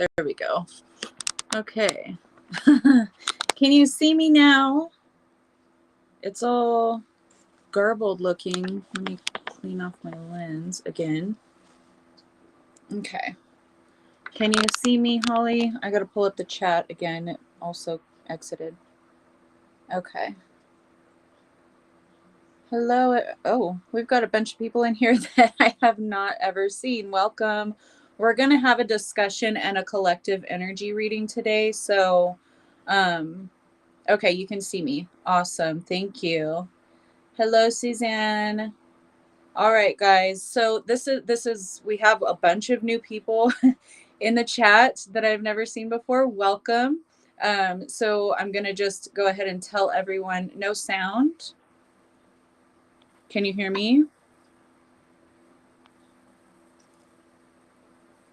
There we go. Okay. Can you see me now? It's all garbled looking. Let me clean off my lens again. Okay. Can you see me, Holly? I gotta pull up the chat again. It also exited. Okay. Hello. Oh, we've got a bunch of people in here that I have not ever seen. Welcome. We're going to have a discussion and a collective energy reading today. So, okay, you can see me. Awesome. Thank you. Hello, Suzanne. All right, guys. So this is we have a bunch of new people in the chat that I've never seen before. Welcome. So I'm going to just go ahead and tell everyone no sound. Can you hear me?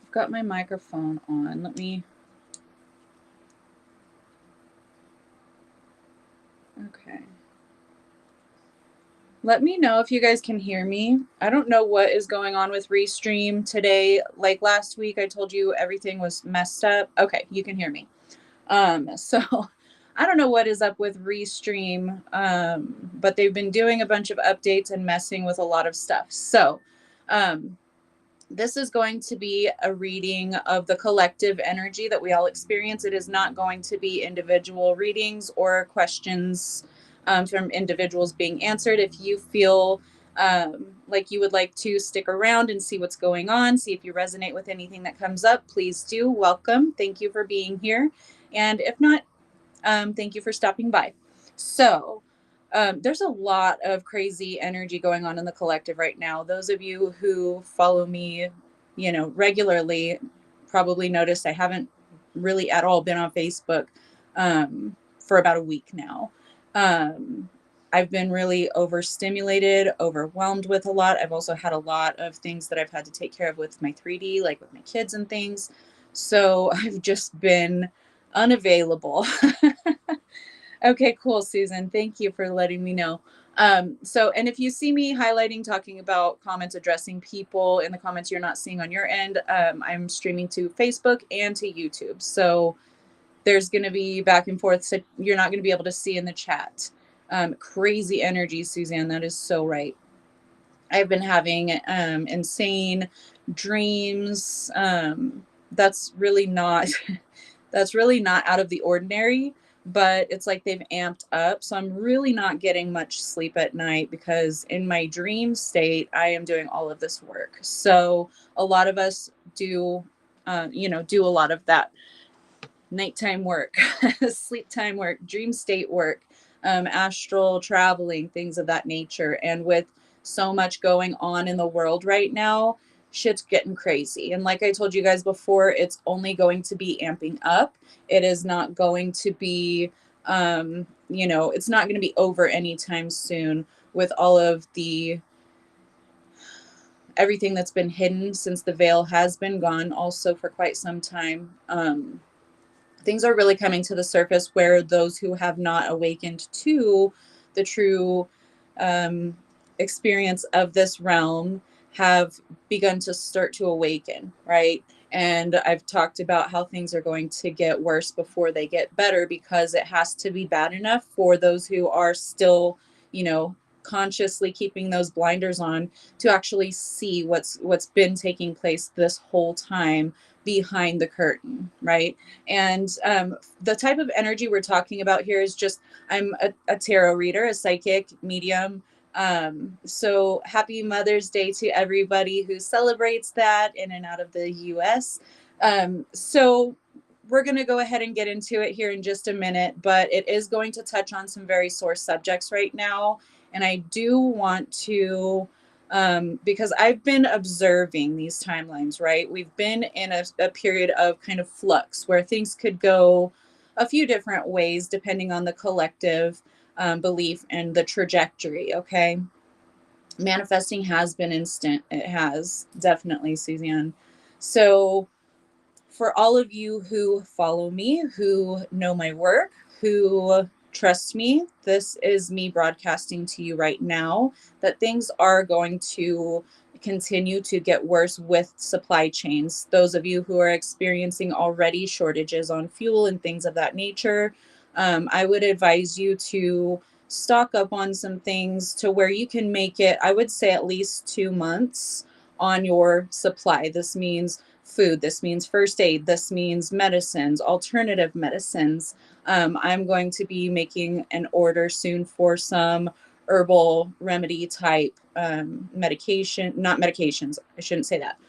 I've got my microphone on. Let me. Okay. Let me know if you guys can hear me. I don't know what is going on with Restream today. Like last week, I told you everything was messed up. Okay, you can hear me. So I don't know what is up with Restream, but they've been doing a bunch of updates and messing with a lot of stuff. So this is going to be a reading of the collective energy that we all experience. It is not going to be individual readings or questions from individuals being answered. If you feel like you would like to stick around and see what's going on, see if you resonate with anything that comes up, please do. Welcome. Thank you for being here. And if not, thank you for stopping by. So there's a lot of crazy energy going on in the collective right now. Those of you who follow me, regularly probably noticed I haven't really at all been on Facebook for about a week now. I've been really overstimulated, overwhelmed with a lot. I've also had a lot of things that I've had to take care of with my 3D, like with my kids and things. So I've just been unavailable. Okay, cool, Susan. Thank you for letting me know. And if you see me highlighting, talking about comments, addressing people in the comments you're not seeing on your end, I'm streaming to Facebook and to YouTube. So there's going to be back and forth. So you're not going to be able to see in the chat. Crazy energy, Suzanne. That is so right. I've been having insane dreams. That's really not out of the ordinary, but it's like they've amped up. So I'm really not getting much sleep at night because in my dream state, I am doing all of this work. So a lot of us do a lot of that nighttime work, sleep time work, dream state work, astral traveling, things of that nature. And with so much going on in the world right now, shit's getting crazy. And like I told you guys before, it's only going to be amping up. It is not going to be, it's not going to be over anytime soon with all of everything that's been hidden since the veil has been gone also for quite some time. Things are really coming to the surface where those who have not awakened to the true experience of this realm have begun to start to awaken, right? And I've talked about how things are going to get worse before they get better because it has to be bad enough for those who are still, consciously keeping those blinders on to actually see what's been taking place this whole time behind the curtain, right? And the type of energy we're talking about here is just, I'm a tarot reader, a psychic medium. So happy Mother's Day to everybody who celebrates that in and out of the US. So we're going to go ahead and get into it here in just a minute, but it is going to touch on some very sore subjects right now. And I do want to, because I've been observing these timelines, right? We've been in a period of kind of flux where things could go a few different ways depending on the collective belief and the trajectory, okay? Manifesting has been instant. It has, definitely, Suzanne. So for all of you who follow me, who know my work, who trust me, this is me broadcasting to you right now that things are going to continue to get worse with supply chains. Those of you who are experiencing already shortages on fuel and things of that nature, I would advise you to stock up on some things to where you can make it, I would say, at least 2 months on your supply. This means food, this means first aid, this means medicines, alternative medicines. I'm going to be making an order soon for some herbal remedy type medication, not medications, I shouldn't say that,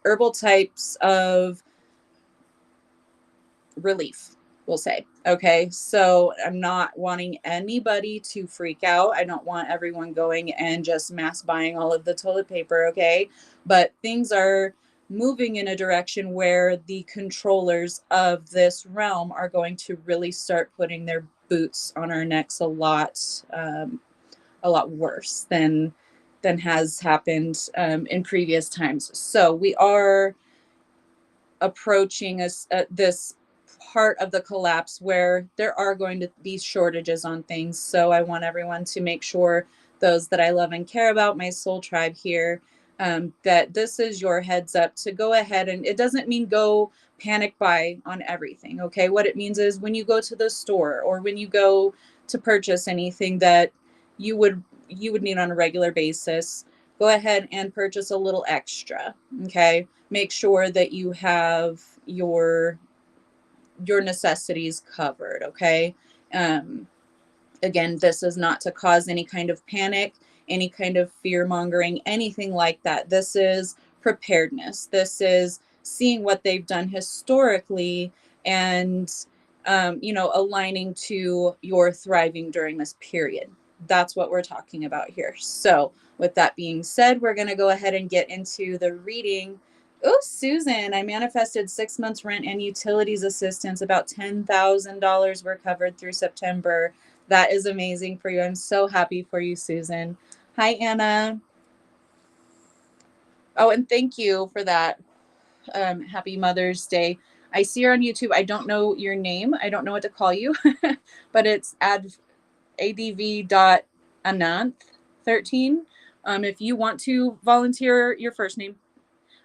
herbal types of relief, we'll say. Okay, so I'm not wanting anybody to freak out. I don't want everyone going and just mass buying all of the toilet paper. Okay, but things are moving in a direction where the controllers of this realm are going to really start putting their boots on our necks a lot worse than has happened in previous times. So we are approaching this part of the collapse where there are going to be shortages on things. So I want everyone to make sure, those that I love and care about, my soul tribe here, that this is your heads up to go ahead, and it doesn't mean go panic buy on everything. Okay, what it means is when you go to the store or when you go to purchase anything that you would need on a regular basis, go ahead and purchase a little extra. Okay, make sure that you have your necessities covered. Okay, again, this is not to cause any kind of panic, any kind of fear mongering, anything like that. This is preparedness. This is seeing what they've done historically and aligning to your thriving during this period. That's what we're talking about here. So with that being said, we're going to go ahead and get into the reading. Oh, Susan, I manifested 6 months rent and utilities assistance. About $10,000 were covered through September. That is amazing for you. I'm so happy for you, Susan. Hi, Anna. Oh, and thank you for that. Happy Mother's Day. I see her on YouTube. I don't know your name. I don't know what to call you, but it's adv.ananth13. If you want to volunteer your first name,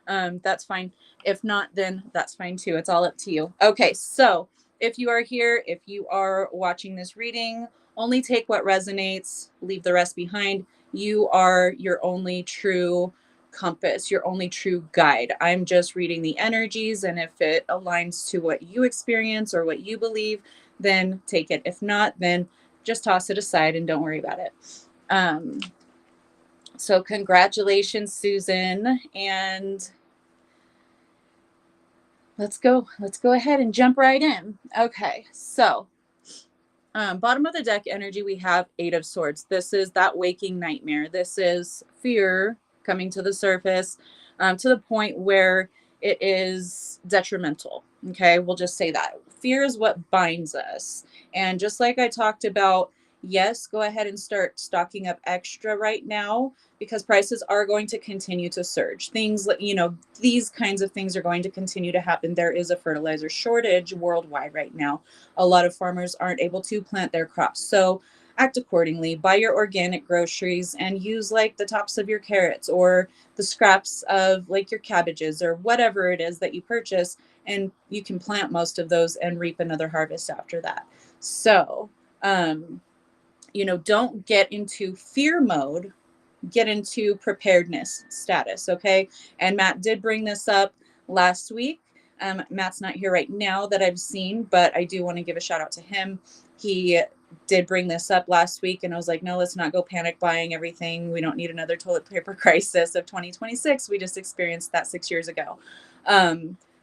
that's fine. If not, then that's fine too. It's all up to you. Okay, so if you are here, if you are watching this reading, only take what resonates, leave the rest behind. You are your only true compass, your only true guide. I'm just reading the energies, and if it aligns to what you experience or what you believe, then take it. If not, then just toss it aside and don't worry about it. So congratulations, Susan, and let's go ahead and jump right in. Okay, so bottom of the deck energy, we have 8 of Swords. This is that waking nightmare. This is fear coming to the surface to the point where it is detrimental. Okay, we'll just say that. Fear is what binds us. And just like I talked about, yes, go ahead and start stocking up extra right now, because prices are going to continue to surge. Things like, these kinds of things are going to continue to happen. There is a fertilizer shortage worldwide right now. A lot of farmers aren't able to plant their crops. So act accordingly. Buy your organic groceries and use like the tops of your carrots or the scraps of like your cabbages or whatever it is that you purchase, and you can plant most of those and reap another harvest after that. So, don't get into fear mode, get into preparedness status. Okay. And Matt did bring this up last week. Matt's not here right now that I've seen, but I do want to give a shout out to him. He did bring this up last week, and I was like, no, let's not go panic buying everything. We don't need another toilet paper crisis of 2026. We just experienced that 6 years ago.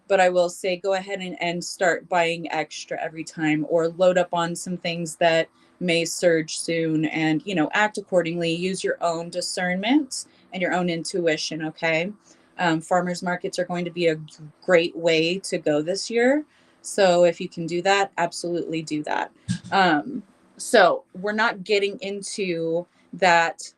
But I will say, go ahead and start buying extra every time, or load up on some things that may surge soon, and act accordingly. Use your own discernment and your own intuition. Okay. Farmers markets are going to be a great way to go this year, so if you can do that, absolutely do that. So we're not getting into that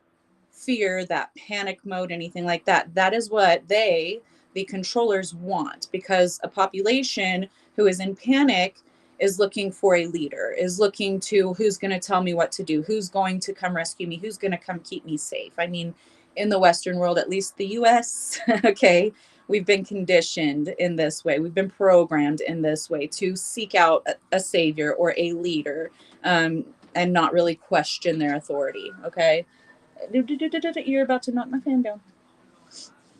fear, that panic mode, anything like that. That is what the controllers want, because a population who is in panic is looking for a leader, is looking to who's going to tell me what to do, who's going to come rescue me, who's going to come keep me safe. I mean, in the Western world, at least the US, okay, we've been conditioned in this way. We've been programmed in this way to seek out a savior or a leader, and not really question their authority, okay? You're about to knock my fan down.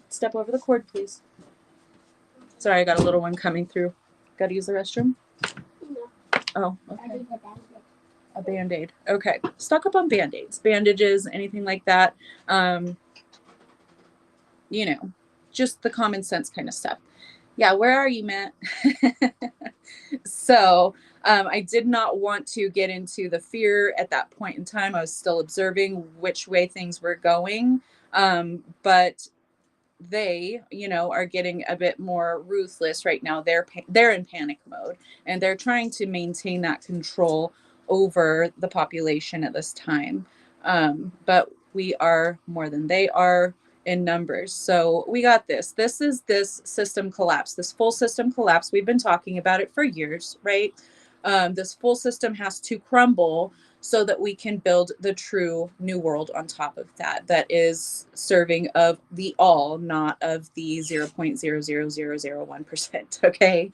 Step over the cord, please. Sorry, I got a little one coming through. Got to use the restroom? No. Oh, okay. A Band-Aid. Okay. Stock up on Band-Aids, bandages, anything like that. You know, just the common sense kind of stuff. Yeah, where are you, Matt? So I did not want to get into the fear at that point in time. I was still observing which way things were going. But they, are getting a bit more ruthless right now. They're in panic mode, and they're trying to maintain that control over the population at this time. But we are more than they are in numbers. So we got this. This is this system collapse, this full system collapse. We've been talking about it for years, right? This full system has to crumble so that we can build the true new world on top of that, that is serving of the all, not of the 0.00001%. Okay.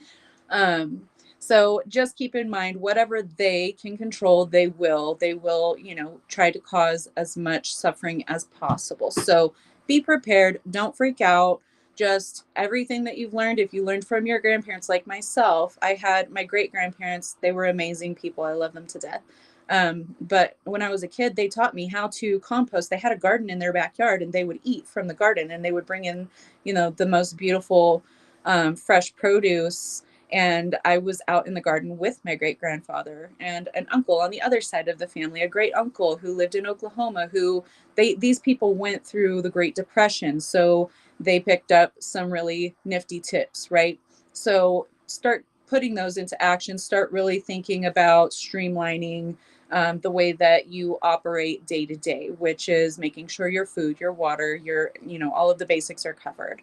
So just keep in mind, whatever they can control, they will, try to cause as much suffering as possible. So be prepared. Don't freak out. Just everything that you've learned. If you learned from your grandparents, like myself, I had my great grandparents. They were amazing people. I love them to death. But when I was a kid, they taught me how to compost. They had a garden in their backyard, and they would eat from the garden, and they would bring in, the most beautiful, fresh produce. And I was out in the garden with my great grandfather and an uncle on the other side of the family, a great uncle who lived in Oklahoma, these people went through the Great Depression. So they picked up some really nifty tips, right? So start putting those into action, start really thinking about streamlining the way that you operate day to day, which is making sure your food, your water, all of the basics are covered.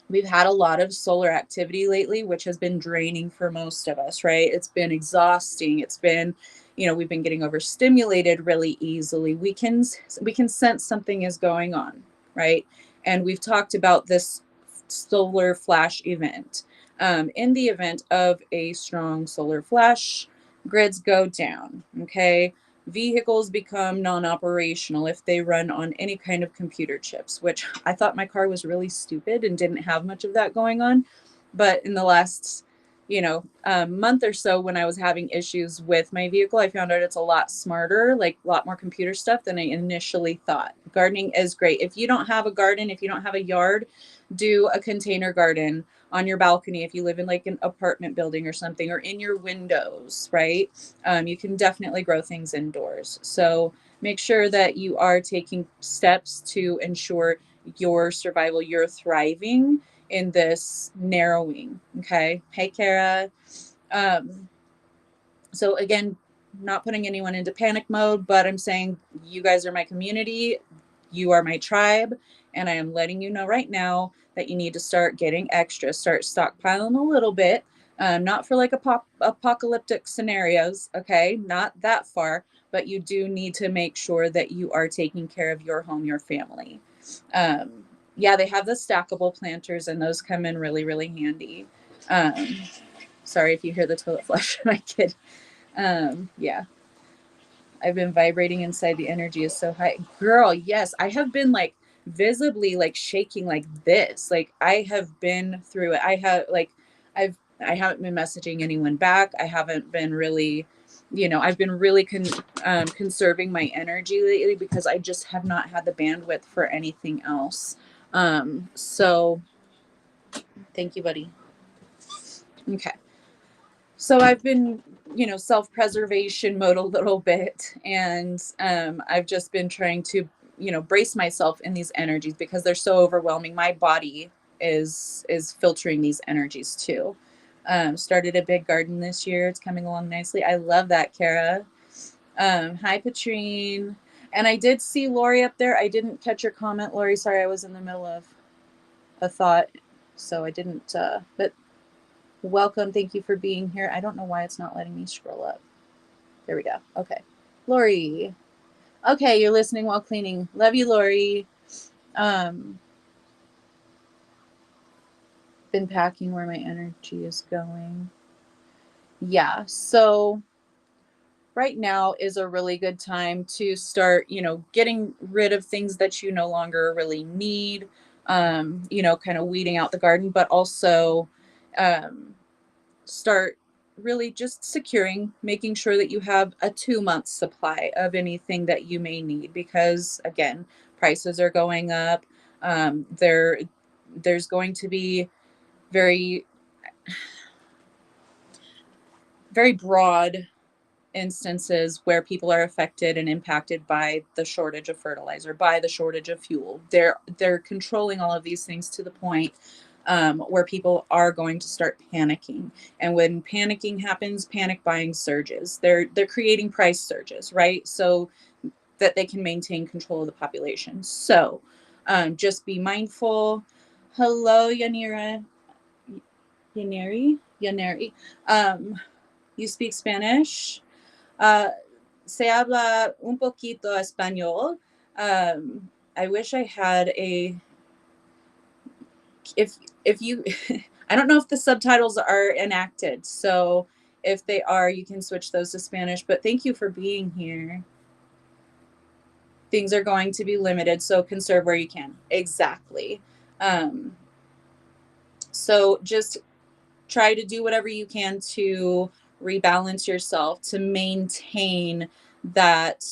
We've had a lot of solar activity lately, which has been draining for most of us, right? It's been exhausting. It's been, we've been getting overstimulated really easily. We can sense something is going on, right? And we've talked about this solar flash event. In the event of a strong solar flash, grids go down, okay? Vehicles become non-operational if they run on any kind of computer chips, which I thought my car was really stupid and didn't have much of that going on. But in the last, month or so, when I was having issues with my vehicle, I found out it's a lot smarter, like a lot more computer stuff than I initially thought. Gardening is great. If you don't have a garden, if you don't have a yard, do a container garden on your balcony if you live in like an apartment building or something, or in your windows, right? You can definitely grow things indoors. So make sure that you are taking steps to ensure your survival, your thriving in this narrowing. Okay. Hey, Kara. So again, not putting anyone into panic mode, but I'm saying you guys are my community. You are my tribe. And I am letting you know right now that you need to start getting extra, start stockpiling a little bit. Not for like apocalyptic scenarios, okay? Not that far, but you do need to make sure that you are taking care of your home, your family. Yeah, they have the stackable planters, and those come in really, really handy. Sorry if you hear the toilet flush, my kid. Yeah, I've been vibrating inside. The energy is so high. Girl, yes, I have been like visibly like shaking like this. Like I have been through it. I haven't been messaging anyone back. I haven't been really, I've been really conserving my energy lately because I just have not had the bandwidth for anything else. So thank you, buddy. Okay. So I've been, self-preservation mode a little bit. And I've just been trying to, brace myself in these energies because they're so overwhelming. My body is filtering these energies too. Started a big garden this year. It's coming along nicely. I love that, Kara. Hi, Patrine. And I did see Lori up there. I didn't catch your comment, Lori. Sorry, I was in the middle of a thought. So I didn't, but welcome. Thank you for being here. I don't know why it's not letting me scroll up. There we go. Okay. Lori. Okay, you're listening while cleaning. Love you, Lori. Um, been packing where my energy is going. Yeah, so right now is a really good time to start, getting rid of things that you no longer really need, kind of weeding out the garden, but also um, start really just securing, making sure that you have a 2 month supply of anything that you may need, because again, prices are going up. There's going to be very, very broad instances where people are affected and impacted by the shortage of fertilizer, by the shortage of fuel. They're controlling all of these things to the point where people are going to start panicking. And when panicking happens, panic buying surges. They're creating price surges, right? So that they can maintain control of the population. So just be mindful. Hello, Yaneri. You speak Spanish? Uh, Se habla un poquito español. I wish I had if you, I don't know if the subtitles are enacted. So if they are, you can switch those to Spanish, but thank you for being here. Things are going to be limited, so conserve where you can. Exactly. Um, so just try to do whatever you can to rebalance yourself, to maintain that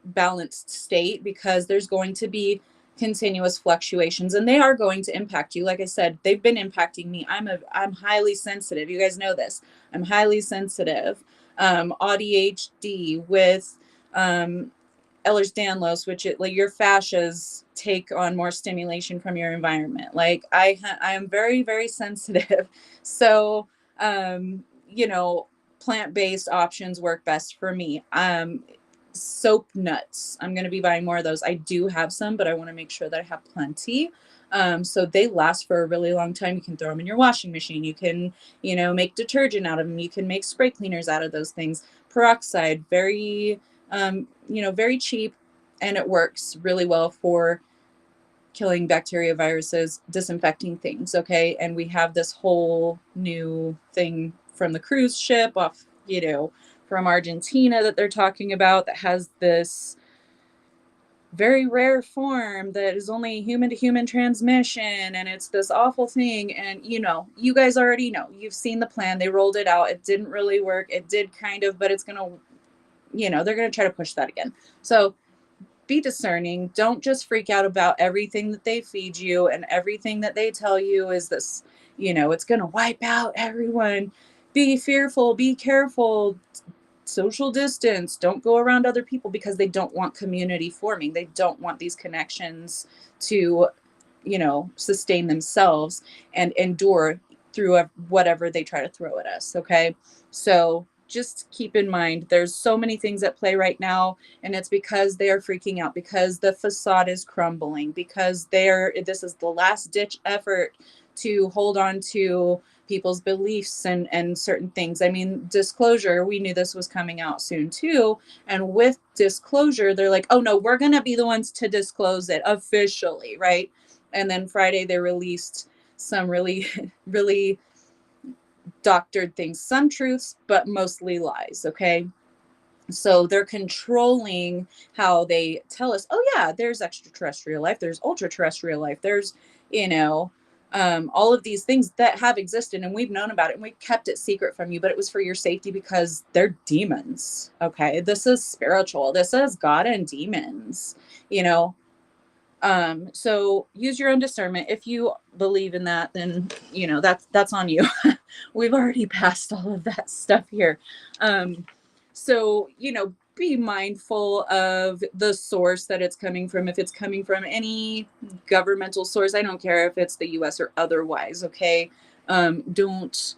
balanced state, because there's going to be continuous fluctuations and they are going to impact you. Like I said, they've been impacting me. I'm highly sensitive. You guys know this. I'm highly sensitive. ADHD with Ehlers-Danlos, which like your fascias take on more stimulation from your environment. Like I am very, very sensitive. So, plant-based options work best for me. Soap nuts. I'm going to be buying more of those. I do have some, but I want to make sure that I have plenty. So they last for a really long time. You can throw them in your washing machine. You can, make detergent out of them. You can make spray cleaners out of those things. Peroxide, very very cheap, and it works really well for killing bacteria, viruses, disinfecting things. Okay. And we have this whole new thing from the cruise ship off, from Argentina that they're talking about, that has this very rare form that is only human to human transmission, and it's this awful thing. And you guys already know, you've seen the plan. They rolled it out. It didn't really work. It did kind of, but it's gonna, they're going to try to push that again. So be discerning. Don't just freak out about everything that they feed you and everything that they tell you is this, it's going to wipe out everyone. Be fearful, be careful, social distance, don't go around other people, because they don't want community forming. They don't want these connections to, sustain themselves and endure through whatever they try to throw at us. Okay. So just keep in mind, there's so many things at play right now, and it's because they are freaking out, because the facade is crumbling, because this is the last ditch effort to hold on to people's beliefs and certain things. I mean, disclosure, we knew this was coming out soon too. And with disclosure, they're like, oh no, we're going to be the ones to disclose it officially, right? And then Friday they released some really, really doctored things, some truths, but mostly lies. Okay. So they're controlling how they tell us, oh yeah, there's extraterrestrial life, there's ultra terrestrial life, there's, all of these things that have existed, and we've known about it and we kept it secret from you, but it was for your safety, because they're demons. Okay. This is spiritual. This is God and demons, so use your own discernment. If you believe in that, then, that's on you. We've already passed all of that stuff here. So, be mindful of the source that it's coming from. If it's coming from any governmental source, I don't care if it's the US or otherwise. Okay. Don't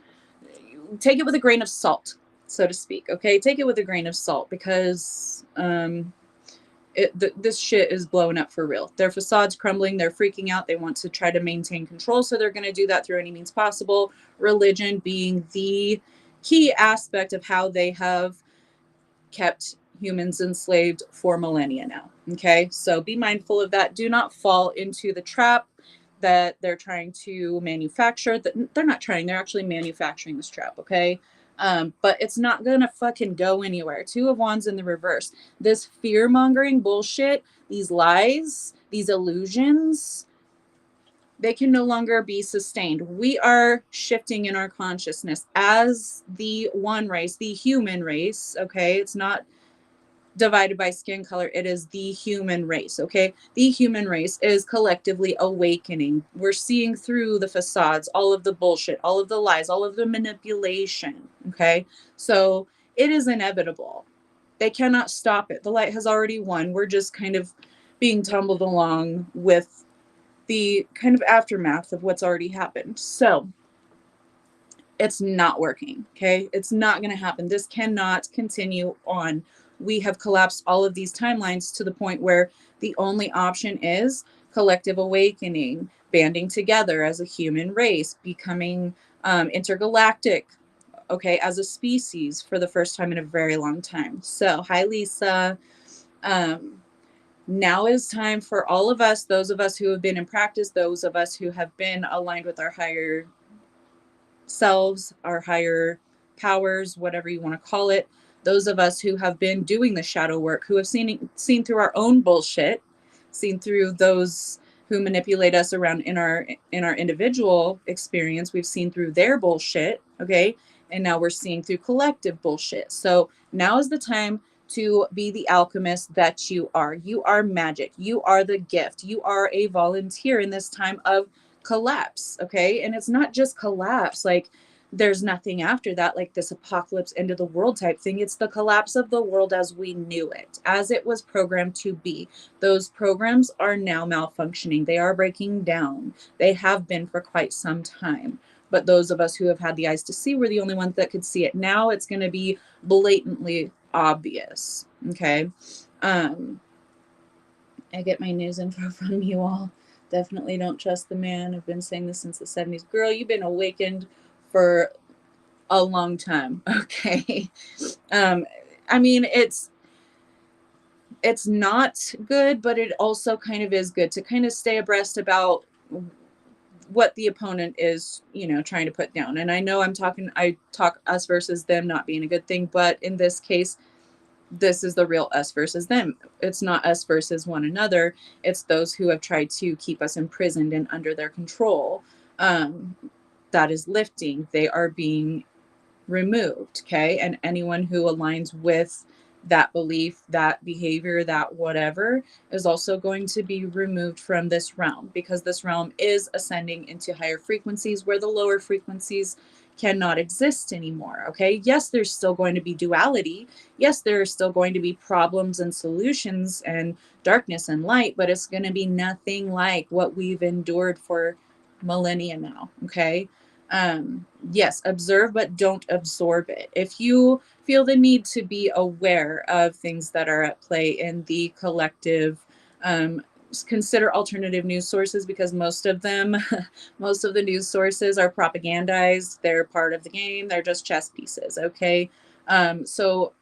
take it with a grain of salt, so to speak. Okay. Take it with a grain of salt, because, this shit is blowing up for real. Their facade's crumbling. They're freaking out. They want to try to maintain control. So they're going to do that through any means possible. Religion being the key aspect of how they have kept, humans enslaved for millennia now. Okay, so be mindful of that. Do not fall into the trap that they're trying to manufacture. That they're not trying, they're actually manufacturing this trap. Okay, but it's not gonna fucking go anywhere. Two of Wands in the reverse. This fear mongering bullshit, these lies, these illusions, they can no longer be sustained. We are shifting in our consciousness as the one race, the human race. Okay, it's not divided by skin color, it is the human race. Okay, the human race is collectively awakening. We're seeing through the facades, all of the bullshit, all of the lies, all of the manipulation. Okay, so it is inevitable. They cannot stop it. The light has already won. We're just kind of being tumbled along with the kind of aftermath of what's already happened. So it's not working. Okay, it's not going to happen. This cannot continue on. We have collapsed all of these timelines to the point where the only option is collective awakening, banding together as a human race, becoming intergalactic, okay, as a species for the first time in a very long time. So hi Lisa. um Now is time for all of us, those of us who have been in practice, those of us who have been aligned with our higher selves, our higher powers, whatever you want to call it, those of us who have been doing the shadow work, who have seen through our own bullshit, seen through those who manipulate us around in our individual experience, we've seen through their bullshit, okay? And now we're seeing through collective bullshit. So now is the time to be the alchemist that you are. You are magic. You are the gift. You are a volunteer in this time of collapse. Okay, and it's not just collapse like there's nothing after that, like this apocalypse end of the world type thing. It's the collapse of the world as we knew it, as it was programmed to be. Those programs are now malfunctioning. They are breaking down. They have been for quite some time, but those of us who have had the eyes to see were the only ones that could see it. Now it's going to be blatantly obvious. Okay, I get my news info from you all. Definitely don't trust the man. I've been saying this since the 70s. Girl, you've been awakened for a long time. Okay. Um, I mean, it's not good, but it also kind of is good to kind of stay abreast about what the opponent is, trying to put down. And I know I talk us versus them not being a good thing, but in this case, this is the real us versus them. It's not us versus one another. It's those who have tried to keep us imprisoned and under their control. That is lifting. They are being removed. Okay. And anyone who aligns with that belief, that behavior, that whatever is also going to be removed from this realm, because this realm is ascending into higher frequencies where the lower frequencies cannot exist anymore. Okay. Yes, there's still going to be duality. Yes, there are still going to be problems and solutions and darkness and light, but it's going to be nothing like what we've endured for millennia now. Okay. Yes, observe, but don't absorb it. If you feel the need to be aware of things that are at play in the collective, consider alternative news sources, because most of them, most of the news sources are propagandized. They're part of the game. They're just chess pieces. Okay. So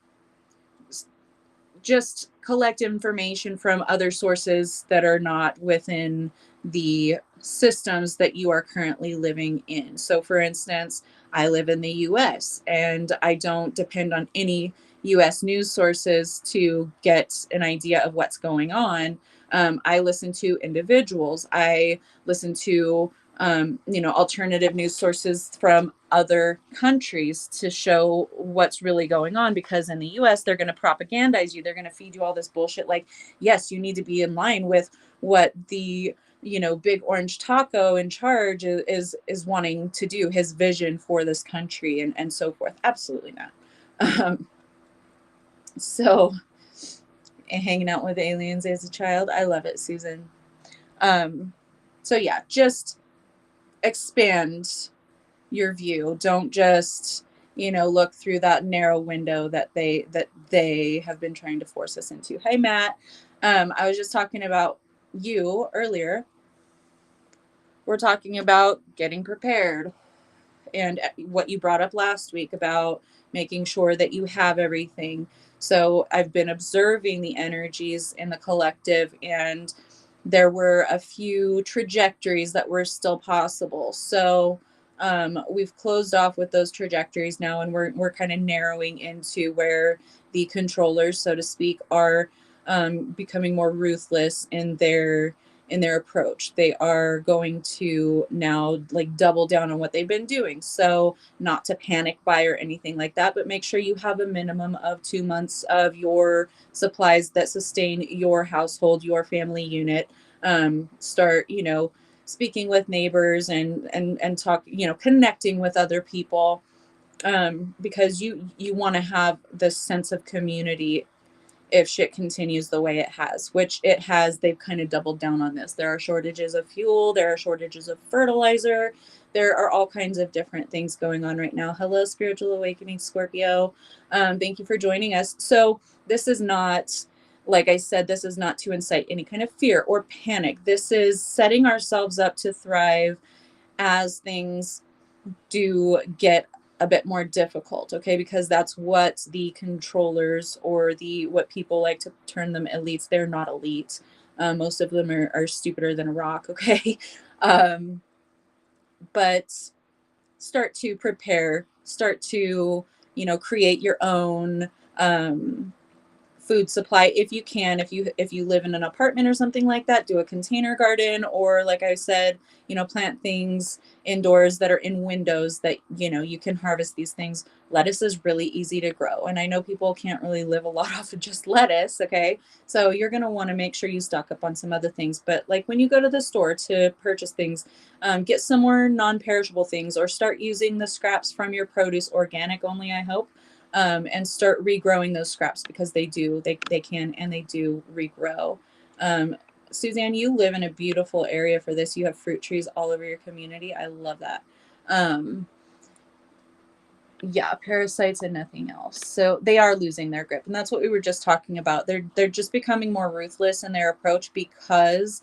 just collect information from other sources that are not within the systems that you are currently living in. So, for instance, I live in the US and I don't depend on any US news sources to get an idea of what's going on. I listen to individuals, I listen to alternative news sources from other countries to show what's really going on, because in the US they're going to propagandize you. They're going to feed you all this bullshit like, yes, you need to be in line with what the big orange taco in charge is wanting to do, his vision for this country and so forth. Absolutely not. So hanging out with aliens as a child, I love it, Susan. So yeah, just expand your view. Don't just look through that narrow window that they have been trying to force us into. Hey Matt, I was just talking about you earlier. We're talking about getting prepared, and what you brought up last week about making sure that you have everything. So I've been observing the energies in the collective, and there were a few trajectories that were still possible. So we've closed off with those trajectories now, and we're kind of narrowing into where the controllers, so to speak, are becoming more ruthless in their approach. They are going to now like double down on what they've been doing. So not to panic buy or anything like that, but make sure you have a minimum of 2 months of your supplies that sustain your household, your family unit. Start, speaking with neighbors and talk, connecting with other people, because you want to have this sense of community if shit continues the way it has, which it has. They've kind of doubled down on this. There are shortages of fuel, there are shortages of fertilizer, there are all kinds of different things going on right now. Hello, Spiritual Awakening Scorpio. Thank you for joining us. So this is not, like I said, this is not to incite any kind of fear or panic. This is setting ourselves up to thrive as things do get a bit more difficult, okay? Because that's what the controllers, or what people like to term them elites, they're not elite. Most of them are stupider than a rock, okay? um, but start to prepare, start to, create your own food supply if you can. If you live in an apartment or something like that, do a container garden, or like I said, plant things indoors that are in windows that you can harvest these things. Lettuce is really easy to grow, and I know people can't really live a lot off of just lettuce, okay? So you're going to want to make sure you stock up on some other things. But like when you go to the store to purchase things, get some more non-perishable things, or start using the scraps from your produce, organic only, I hope. And start regrowing those scraps, because they can and they do regrow. Suzanne, you live in a beautiful area for this. You have fruit trees all over your community. I love that. Yeah, parasites and nothing else. So they are losing their grip, and that's what we were just talking about. They're just becoming more ruthless in their approach, because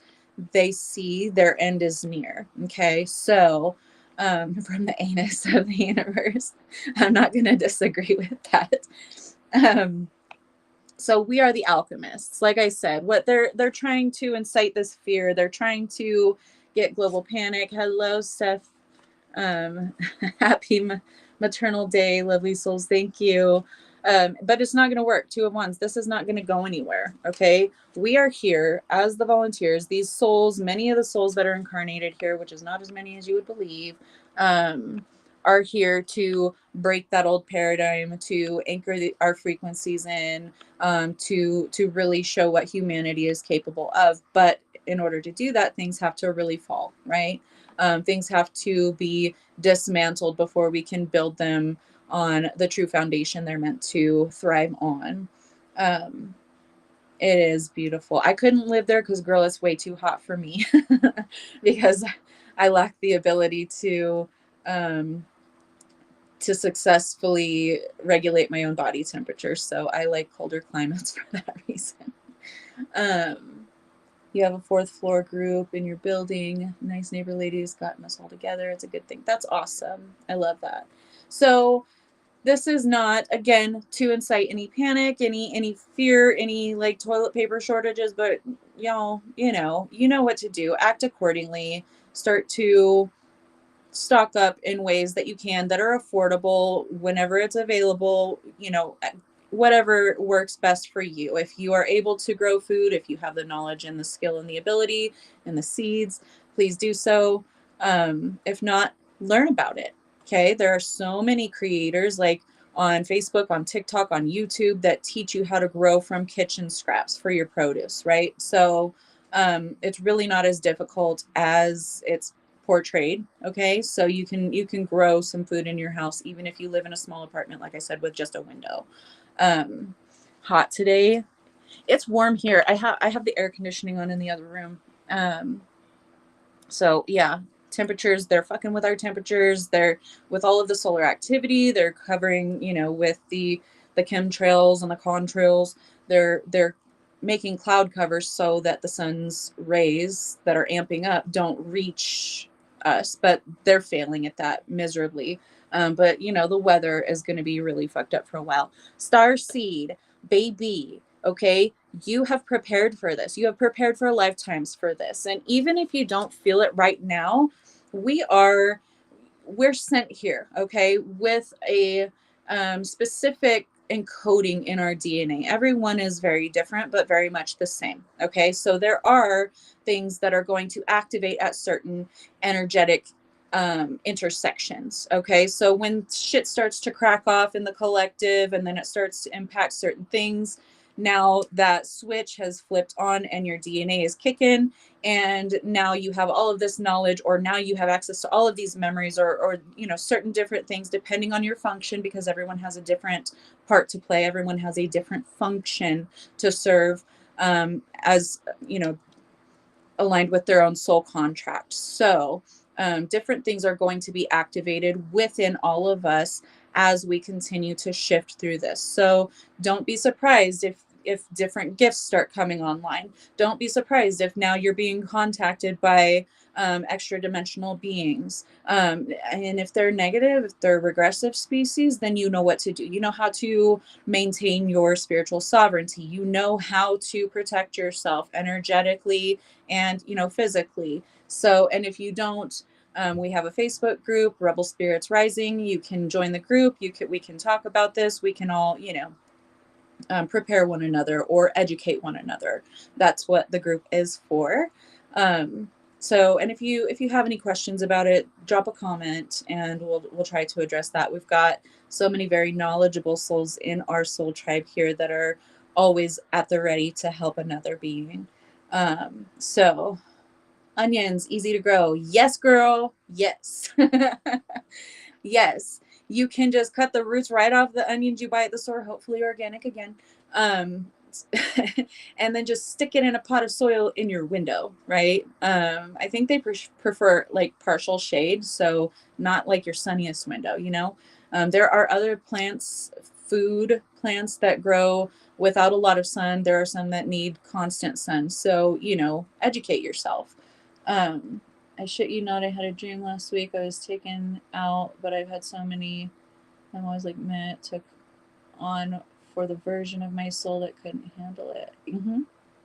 they see their end is near. Okay, so from the anus of the universe, I'm not going to disagree with that. Um, so we are the alchemists. Like I said, what they're trying to incite this fear. They're trying to get global panic. Hello, Steph. um, happy maternal day, lovely souls. Thank you. But it's not going to work. Two of Wands. This is not going to go anywhere. Okay. We are here as the volunteers. These souls, many of the souls that are incarnated here, which is not as many as you would believe, are here to break that old paradigm, to anchor our frequencies in, to really show what humanity is capable of. But in order to do that, things have to really fall, right? Things have to be dismantled before we can build them on the true foundation they're meant to thrive on. Um, it is beautiful. I couldn't live there because, girl, it's way too hot for me because I lack the ability um, to successfully regulate my own body temperature. So I like colder climates for that reason. Um, you have a fourth floor group in your building. Nice neighbor ladies gotten us all together. It's a good thing. That's awesome. I love that. So this is not, again, to incite any panic, any fear, any like toilet paper shortages, but y'all, you know what to do. Act accordingly. Start to stock up in ways that you can, that are affordable whenever it's available, whatever works best for you. If you are able to grow food, if you have the knowledge and the skill and the ability and the seeds, please do so. If not, learn about it. Okay. There are so many creators like on Facebook, on TikTok, on YouTube that teach you how to grow from kitchen scraps for your produce, right? So it's really not as difficult as it's portrayed. Okay, so you can grow some food in your house even if you live in a small apartment, like I said, with just a window. Hot today. It's warm here. I have the air conditioning on in the other room. So yeah, temperatures, they're fucking with our temperatures. They're with all of the solar activity. They're covering, with the chemtrails and the contrails. They're making cloud covers so that the sun's rays that are amping up don't reach us, but they're failing at that miserably. But the weather is going to be really fucked up for a while. Star seed. baby, okay, you have prepared for this. You have prepared for lifetimes for this. And even if you don't feel it right now, we are we're sent here, okay, with a specific encoding in our DNA. Everyone is very different, but very much the same, okay? So there are things that are going to activate at certain energetic intersections, okay? So when shit starts to crack off in the collective and then it starts to impact certain things, now that switch has flipped on and your DNA is kicking, and now you have all of this knowledge, or now you have access to all of these memories, or certain different things depending on your function, because everyone has a different part to play, everyone has a different function to serve, as aligned with their own soul contract. So different things are going to be activated within all of us as we continue to shift through this. So don't be surprised if different gifts start coming online. Don't be surprised if now you're being contacted by extra dimensional beings. And if they're negative, if they're regressive species, then you know what to do. You know how to maintain your spiritual sovereignty. You know how to protect yourself energetically and physically. So, and if you don't, we have a Facebook group, Rebel Spirits Rising. You can join the group. We can talk about this. We can all prepare one another or educate one another. That's what the group is for. So, and if you have any questions about it, drop a comment and we'll try to address that. We've got so many very knowledgeable souls in our soul tribe here that are always at the ready to help another being. So onions, easy to grow. Yes, girl. Yes. Yes. You can just cut the roots right off the onions you buy at the store, hopefully organic again. Um, and then just stick it in a pot of soil in your window, right? I think they prefer like partial shade, so not like your sunniest window, There are other plants, food plants that grow without a lot of sun. There are some that need constant sun. So, educate yourself. I shit you not, I had a dream last week. I was taken out, but I've had so many. I'm always like, meh, it took on for the version of my soul that couldn't handle it.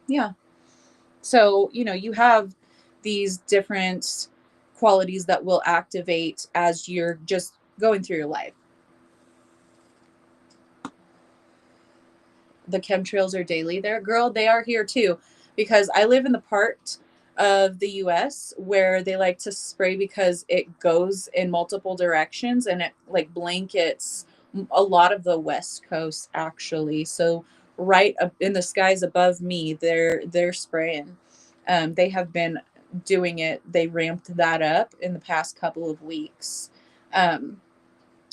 Yeah. So, you have these different qualities that will activate as you're just going through your life. The chemtrails are daily there. Girl, they are here too, because I live in the part of the US where they like to spray because it goes in multiple directions and it like blankets a lot of the West Coast actually. So right up in the skies above me, they're spraying. They have been doing it. They ramped that up in the past couple of weeks.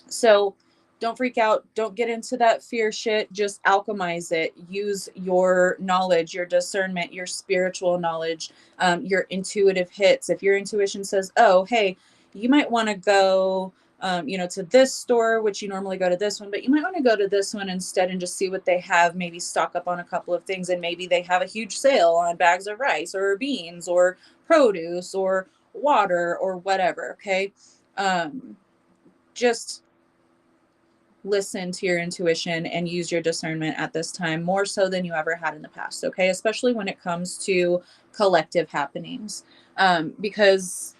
So don't freak out. Don't get into that fear shit. Just alchemize it. Use your knowledge, your discernment, your spiritual knowledge, your intuitive hits. If your intuition says, oh, hey, you might want to go, to this store, which you normally go to this one, but you might want to go to this one instead and just see what they have. Maybe stock up on a couple of things, and maybe they have a huge sale on bags of rice or beans or produce or water or whatever. Okay. Just listen to your intuition and use your discernment at this time more so than you ever had in the past, okay? Especially when it comes to collective happenings. Because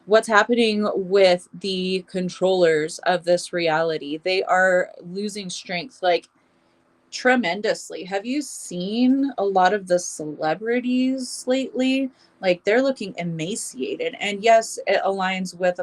what's happening with the controllers of this reality, they are losing strength like tremendously. Have you seen a lot of the celebrities lately? Like they're looking emaciated. And yes, it aligns with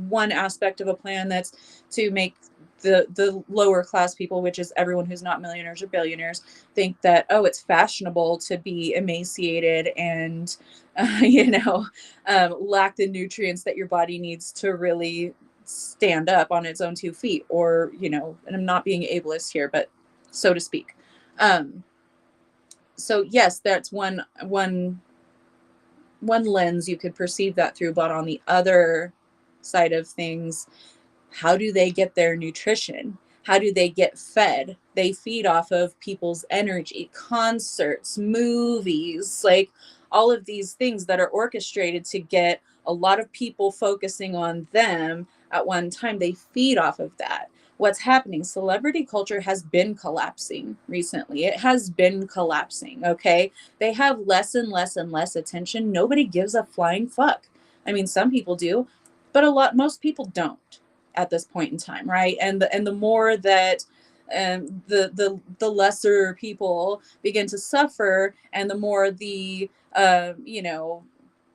one aspect of a plan that's to make the lower class people, which is everyone who's not millionaires or billionaires, think that, oh, it's fashionable to be emaciated and lack the nutrients that your body needs to really stand up on its own 2 feet, or and I'm not being ableist here, but so to speak. So yes, that's one lens you could perceive that through, but on the other side of things, how do they get their nutrition? How do they get fed? They feed off of people's energy, concerts, movies, like all of these things that are orchestrated to get a lot of people focusing on them at one time. They feed off of that. what's happening. Celebrity culture has been collapsing recently. It has been collapsing. Okay. They have less and less and less attention. Nobody gives a flying fuck. I mean, some people do, but most people don't at this point in time. Right. And the more that the lesser people begin to suffer, and the more the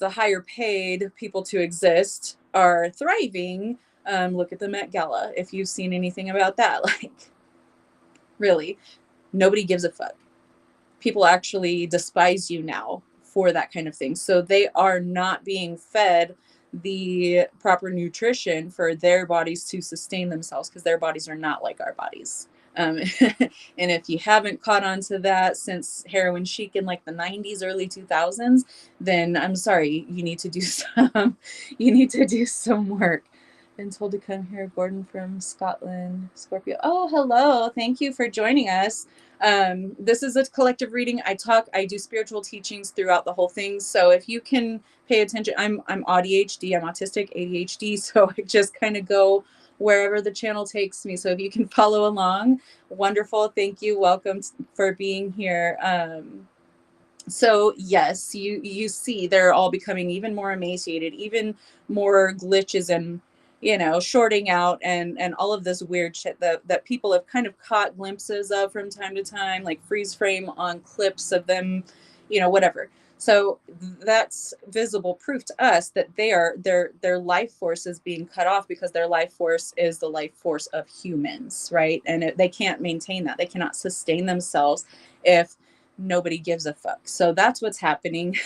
higher paid people to exist are thriving. Look at the Met Gala. If you've seen anything about that, like, really, nobody gives a fuck. People actually despise you now for that kind of thing. So they are not being fed the proper nutrition for their bodies to sustain themselves, because their bodies are not like our bodies. And if you haven't caught on to that since heroin chic in like the 90s, early 2000s, then I'm sorry, you need to do some work. Been told to come here. Gordon from Scotland, Scorpio. Oh, hello. Thank you for joining us. This is a collective reading. I do spiritual teachings throughout the whole thing. So if you can pay attention, I'm ADHD, I'm autistic, ADHD. So I just kind of go wherever the channel takes me. So if you can follow along, wonderful. Thank you. Welcome for being here. So yes, you see they're all becoming even more emaciated, even more glitches, and shorting out, and all of this weird shit that people have kind of caught glimpses of from time to time, like freeze frame on clips of them, whatever. So that's visible proof to us that their life force is being cut off, because their life force is the life force of humans, right? And they can't maintain that. They cannot sustain themselves if nobody gives a fuck. So that's what's happening.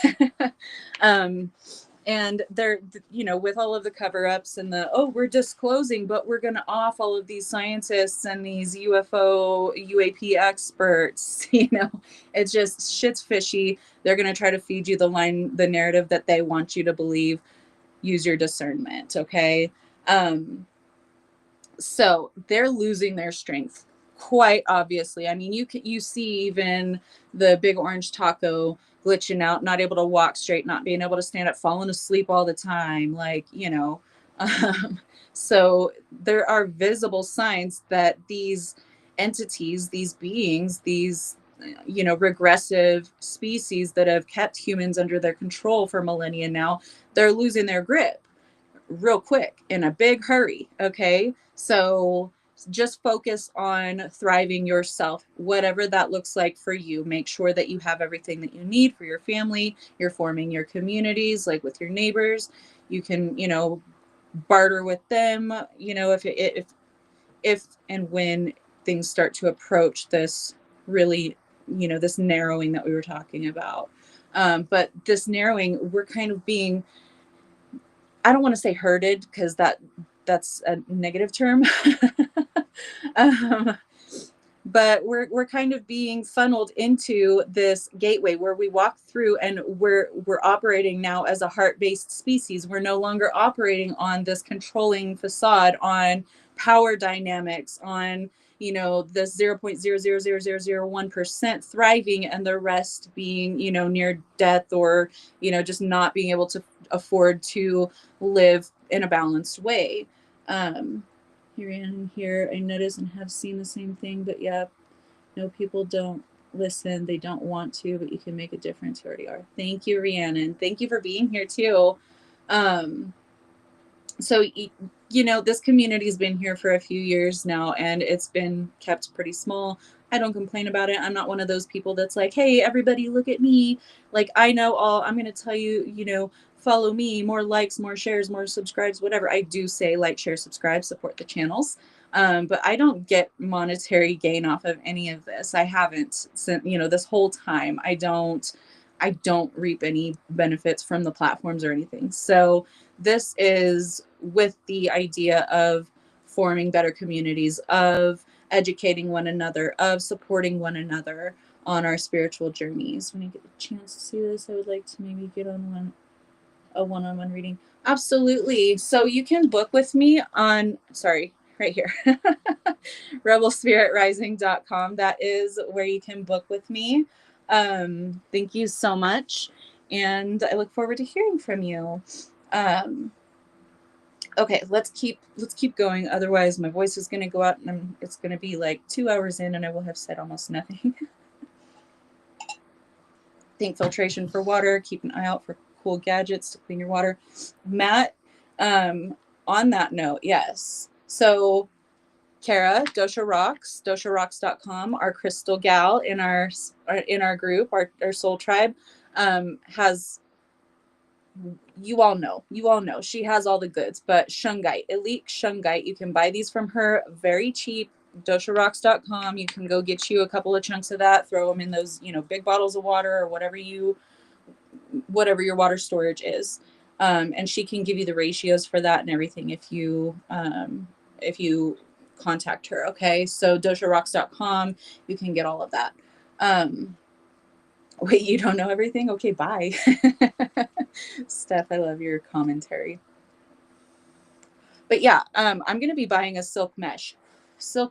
And they're, with all of the cover-ups and we're disclosing, but we're going to off all of these scientists and these UAP experts. It's just shit's fishy. They're going to try to feed you the narrative that they want you to believe. Use your discernment. Okay. So they're losing their strength, quite obviously. I mean, you see even the big orange taco glitching out, not able to walk straight, not being able to stand up, falling asleep all the time, so there are visible signs that these entities, these beings, these regressive species that have kept humans under their control for millennia now, they're losing their grip real quick in a big hurry. Okay. So just focus on thriving yourself, whatever that looks like for you. Make sure that you have everything that you need for your family. You're forming your communities, like with your neighbors. You can, barter with them, if and when things start to approach this really, this narrowing that we were talking about. But this narrowing, we're kind of being, I don't want to say herded, because that's a negative term. um, but we're kind of being funneled into this gateway where we walk through, and we're operating now as a heart-based species. We're no longer operating on this controlling facade, on power dynamics, on this 0.00001% thriving, and the rest being near death, or just not being able to afford to live in a balanced way. Here and here, I notice and have seen the same thing, but yeah, no, people don't listen. They don't want to, but you can make a difference. You already are. Thank you, Rhiannon. Thank you for being here too. So, this community's been here for a few years now, and it's been kept pretty small. I don't complain about it. I'm not one of those people that's like, hey, everybody, look at me. Like, I know all. I'm going to tell you, follow me, more likes, more shares, more subscribes, whatever. I do say like, share, subscribe, support the channels. But I don't get monetary gain off of any of this. I haven't since, this whole time. I don't reap any benefits from the platforms or anything. So this is with the idea of forming better communities, of educating one another, of supporting one another on our spiritual journeys. When I get a chance to see this, I would like to maybe get on a one-on-one reading. Absolutely. So you can book with me on, sorry, right here, rebelspiritrising.com. That is where you can book with me. Thank you so much. And I look forward to hearing from you. Okay, let's keep going. Otherwise, my voice is going to go out, and it's going to be like 2 hours in, and I will have said almost nothing. Think filtration for water. Keep an eye out for cool gadgets to clean your water. Matt, on that note, yes. So Kara, dosharocks.com, our crystal gal in our group, our soul tribe, has, you all know she has all the goods, but shungite, elite shungite, you can buy these from her very cheap. dosharocks.com, you can go get you a couple of chunks of that, throw them in those, big bottles of water or whatever your water storage is, and she can give you the ratios for that and everything if you contact her. Okay, so dosharocks.com, you can get all of that. Wait, you don't know everything? Okay, bye. Steph, I love your commentary. But yeah, I'm going to be buying a silk mesh, a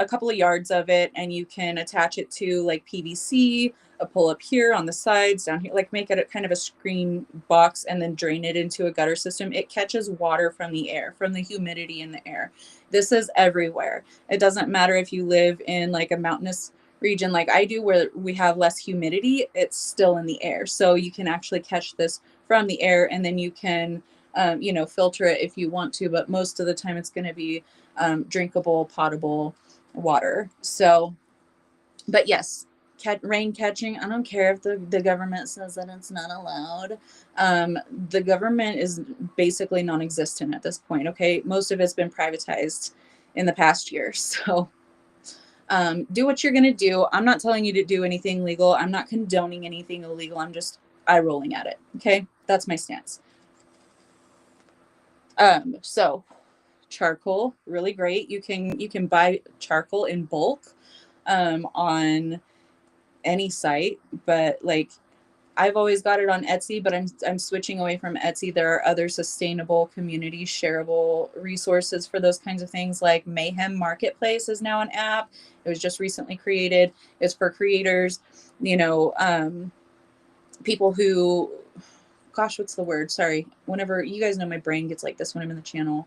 couple of yards of it, and you can attach it to like PVC, a pull up here on the sides, down here, like make it a kind of a screen box, and then drain it into a gutter system. It catches water from the air, from the humidity in the air. This is everywhere. It doesn't matter if you live in like a mountainous region like I do, where we have less humidity, it's still in the air. So you can actually catch this from the air, and then you can filter it if you want to, but most of the time it's going to be drinkable, potable water. So, but yes, rain catching, I don't care if the government says that it's not allowed. The government is basically non-existent at this point. Okay, most of it's been privatized in the past year. So do what you're going to do. I'm not telling you to do anything legal. I'm not condoning anything illegal. I'm just eye rolling at it. Okay, that's my stance. So charcoal, really great. You can buy charcoal in bulk on any site, but like I've always got it on Etsy, but I'm switching away from Etsy. There are other sustainable, community shareable resources for those kinds of things. Like Mayhem Marketplace is now an app. It was just recently created. It's for creators, people who, gosh, what's the word? Sorry. Whenever, you guys know my brain gets like this when I'm in the channel.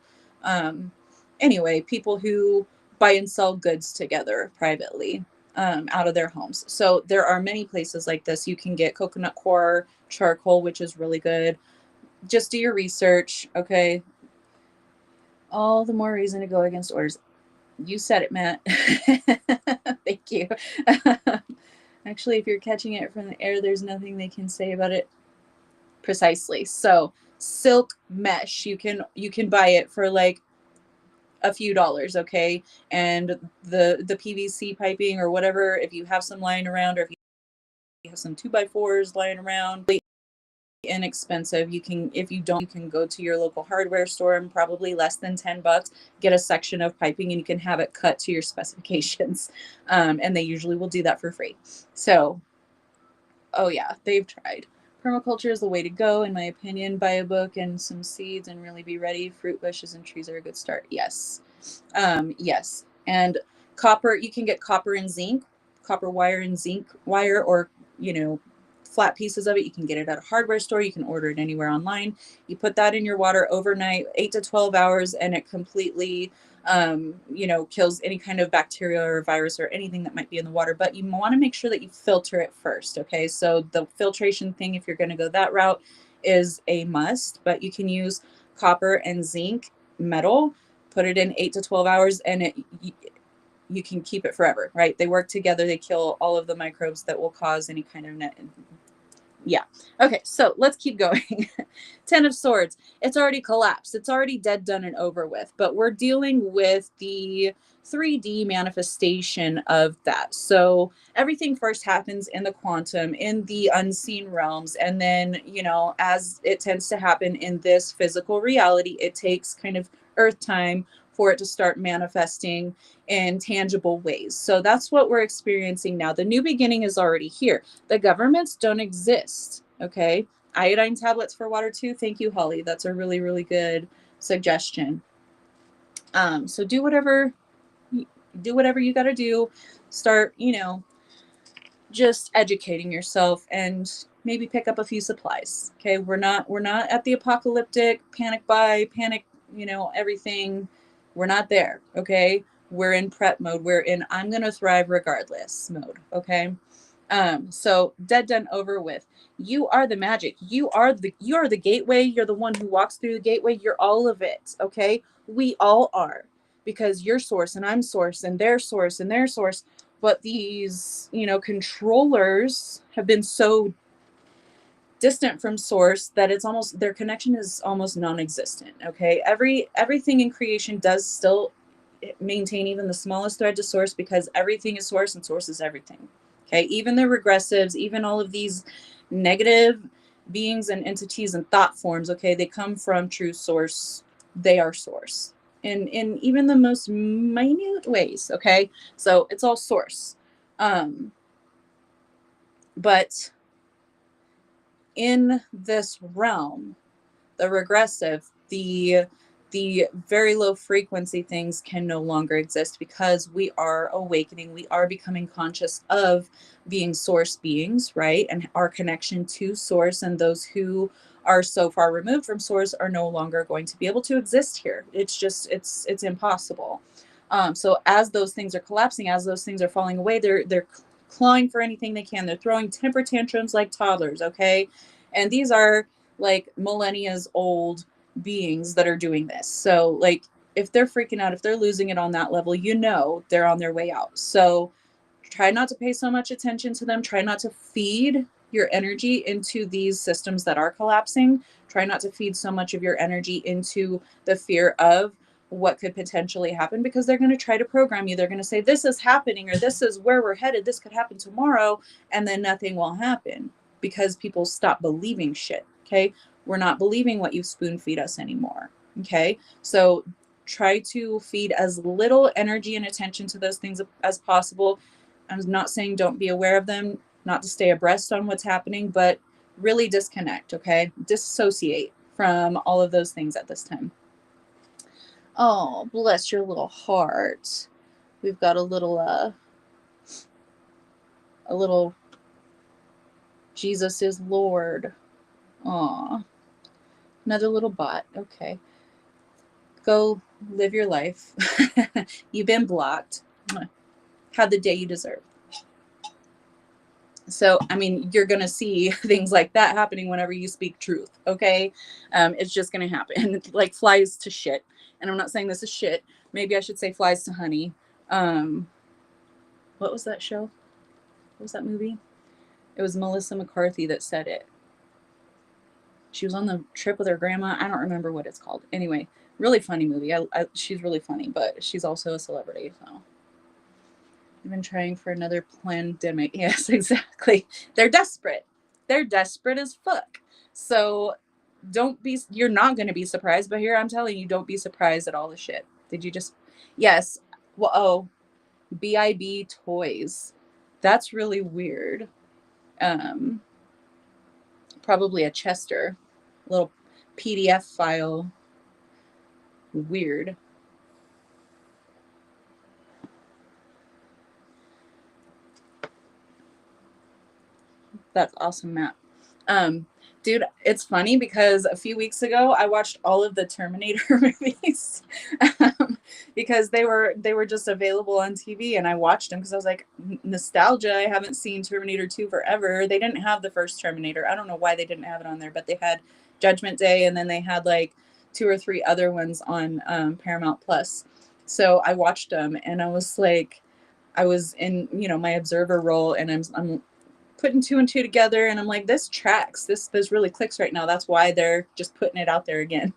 Anyway, people who buy and sell goods together privately out of their homes. So there are many places like this. You can get coconut coir charcoal, which is really good. Just do your research. Okay. All the more reason to go against orders. You said it, Matt. Thank you. Actually, if you're catching it from the air, there's nothing they can say about it. Precisely. So silk mesh, you can buy it for like a few dollars. Okay, and the PVC piping or whatever, if you have some lying around, or if you have some 2x4s lying around, really inexpensive. You can, if you don't, you can go to your local hardware store and probably less than $10 get a section of piping, and you can have it cut to your specifications, and they usually will do that for free. So oh yeah, they've tried. Permaculture is the way to go, in my opinion. Buy a book and some seeds and really be ready. Fruit bushes and trees are a good start. Yes. Yes. And copper, you can get copper and zinc, copper wire and zinc wire, or, flat pieces of it. You can get it at a hardware store. You can order it anywhere online. You put that in your water overnight, 8 to 12 hours, and it completely kills any kind of bacteria or virus or anything that might be in the water. But you want to make sure that you filter it first. Okay, so the filtration thing, if you're going to go that route, is a must. But you can use copper and zinc metal, put it in 8 to 12 hours, and you can keep it forever, right? They work together. They kill all of the microbes that will cause any kind of yeah. Okay, so let's keep going. 10 of Swords. It's already collapsed. It's already dead, done, and over with. But we're dealing with the 3D manifestation of that. So everything first happens in the quantum, in the unseen realms. And then, as it tends to happen in this physical reality, it takes kind of earth time for it to start manifesting in tangible ways. So that's what we're experiencing now. The new beginning is already here. The governments don't exist. Okay. Iodine tablets for water too. Thank you, Holly. That's a really, really good suggestion. So do whatever you got to do. Start, just educating yourself and maybe pick up a few supplies. Okay. We're not at the apocalyptic panic buy, panic, everything. We're not there. Okay. We're in prep mode. We're in I'm gonna thrive regardless mode. Okay. So dead, done, over with. You are the magic. You are the gateway. You're the one who walks through the gateway. You're all of it. Okay. We all are, because you're source and I'm source and their source and their source. But these, controllers have been so distant from source that it's almost, their connection is almost non-existent. Okay. Everything in creation does still maintain even the smallest thread to source, because everything is source and source is everything. Okay. Even the regressives, even all of these negative beings and entities and thought forms, okay, they come from true source. They are source in even the most minute ways. Okay. So it's all source. But in this realm, the regressive, the very low frequency things can no longer exist, because we are awakening. We are becoming conscious of being source beings, right? And our connection to source, and those who are so far removed from source are no longer going to be able to exist here. It's just, it's impossible. So as those things are collapsing, as those things are falling away, they're clawing for anything they can. They're throwing temper tantrums like toddlers. Okay. And these are like millennia's old beings that are doing this. So like, if they're freaking out, if they're losing it on that level, they're on their way out. So try not to pay so much attention to them. Try not to feed your energy into these systems that are collapsing. Try not to feed so much of your energy into the fear of what could potentially happen, because they're going to try to program you. They're going to say, this is happening, or this is where we're headed. This could happen tomorrow. And then nothing will happen, because people stop believing shit. Okay. We're not believing what you spoon feed us anymore. Okay. So try to feed as little energy and attention to those things as possible. I'm not saying don't be aware of them, not to stay abreast on what's happening, but really disconnect. Okay. Disassociate from all of those things at this time. Oh, bless your little heart. We've got a little Jesus is Lord. Aw. Another little bot. Okay. Go live your life. You've been blocked. Have the day you deserve. So, I mean, you're going to see things like that happening whenever you speak truth. Okay. It's just going to happen. Like flies to shit. And I'm not saying this is shit. Maybe I should say flies to honey. What was that show? What was that movie? It was Melissa McCarthy that said it. She was on the trip with her grandma. I don't remember what it's called. Anyway, really funny movie. She's really funny, but she's also a celebrity. So I've been trying for another pandemic. Yes, exactly. They're desperate. They're desperate as fuck. So you're not going to be surprised, but here I'm telling you, don't be surprised at all the shit. Did you just, yes. Well, oh, BIB toys. That's really weird. Probably a Chester, little PDF file. Weird. That's awesome, Matt. Dude, it's funny because a few weeks ago I watched all of the Terminator movies because they were just available on TV, and I watched them because I was like, nostalgia. I haven't seen Terminator 2 forever. They didn't have the first Terminator. I don't know why they didn't have it on there, but they had Judgment Day, and then they had like 2 or 3 other ones on Paramount Plus. So I watched them, and I was like, I was in, my observer role, and I'm putting 2 and 2 together, and I'm like, this tracks. This really clicks right now. That's why they're just putting it out there again.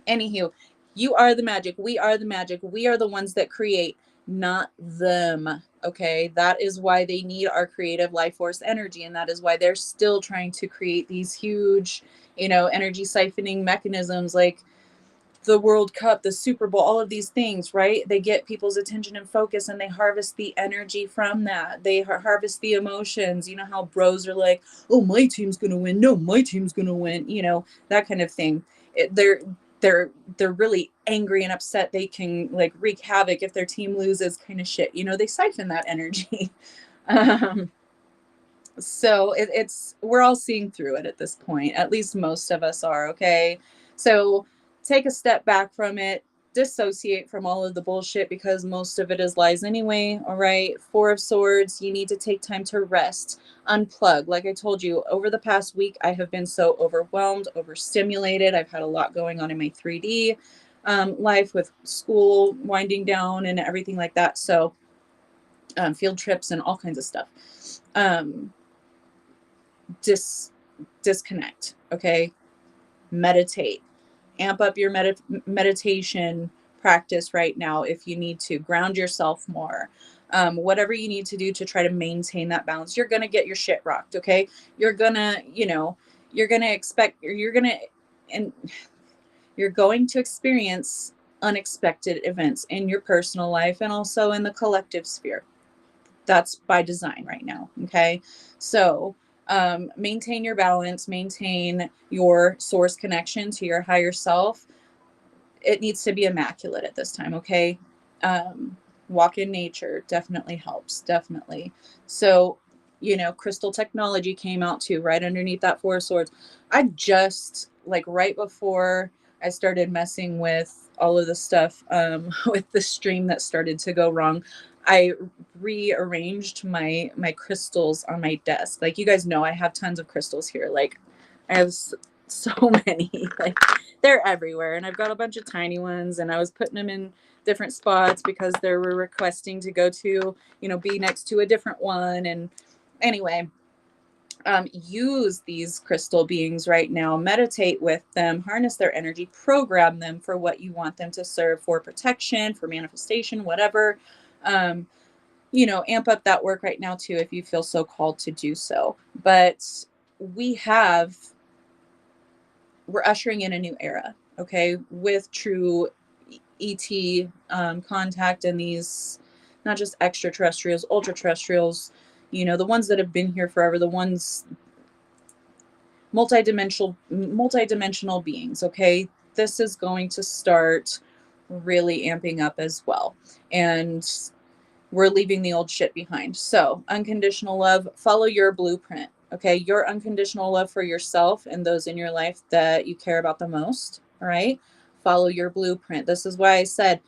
Anywho, you are the magic. We are the magic. We are the ones that create, not them. Okay, that is why they need our creative life force energy, and that is why they're still trying to create these huge, energy siphoning mechanisms like the World Cup, the Super Bowl, all of these things, right? They get people's attention and focus, and they harvest the energy from that. They harvest the emotions. You know how bros are like, oh, my team's going to win. No, my team's going to win. That kind of thing. They're really angry and upset. They can like wreak havoc if their team loses, kind of shit. They siphon that energy. So we're all seeing through it at this point. At least most of us are, okay? So take a step back from it, dissociate from all of the bullshit because most of it is lies anyway, all right? Four of Swords, you need to take time to rest, unplug. Like I told you, over the past week, I have been so overwhelmed, overstimulated. I've had a lot going on in my 3D life with school winding down and everything like that. So field trips and all kinds of stuff. Um, disconnect, okay? Meditate, amp up your meditation practice right now if you need to. Ground yourself more. Whatever you need to do to try to maintain that balance. You're gonna get your shit rocked, okay? You're gonna, you're gonna expect, and you're going to experience unexpected events in your personal life and also in the collective sphere. That's by design right now. Okay. So maintain your balance, maintain your source connection to your higher self. It needs to be immaculate at this time. Okay. Walk in nature definitely helps. Definitely. So, crystal technology came out too, right underneath that Four of Swords. I just, like, right before I started messing with all of the stuff with the stream that started to go wrong, I rearranged my crystals on my desk. Like, you guys know, I have tons of crystals here. Like, I have so many. Like, they're everywhere, and I've got a bunch of tiny ones, and I was putting them in different spots because they were requesting to go to, be next to a different one. And anyway, use these crystal beings right now, meditate with them, harness their energy, program them for what you want them to serve, for protection, for manifestation, whatever. um, amp up that work right now too if you feel so called to do so. But we have we're ushering in a new era, okay, with true ET contact, and these not just extraterrestrials, ultra terrestrials, the ones that have been here forever, the ones multidimensional beings, okay? This is going to start really amping up as well. And we're leaving the old shit behind. So, unconditional love, follow your blueprint, okay? Your unconditional love for yourself and those in your life that you care about the most, all right? Follow your blueprint. This is why I said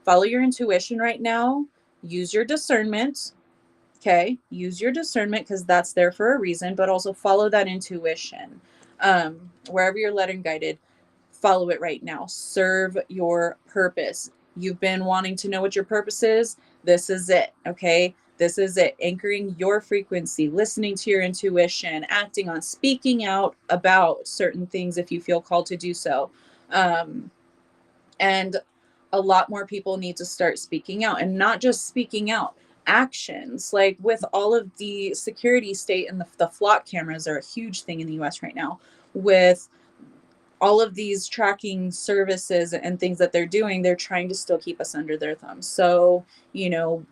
follow your intuition right now. Use your discernment, okay? Use your discernment because that's there for a reason, but also follow that intuition. Wherever you're led and guided, follow it right now. Serve your purpose. You've been wanting to know what your purpose is. This is it, okay? This is it. Anchoring your frequency, listening to your intuition, acting on, speaking out about certain things if you feel called to do so. And a lot more people need to start speaking out, and not just speaking out, actions. Like, with all of the security state, and the flock cameras are a huge thing in the US right now, with all of these tracking services and things that they're doing, they're trying to still keep us under their thumb. So,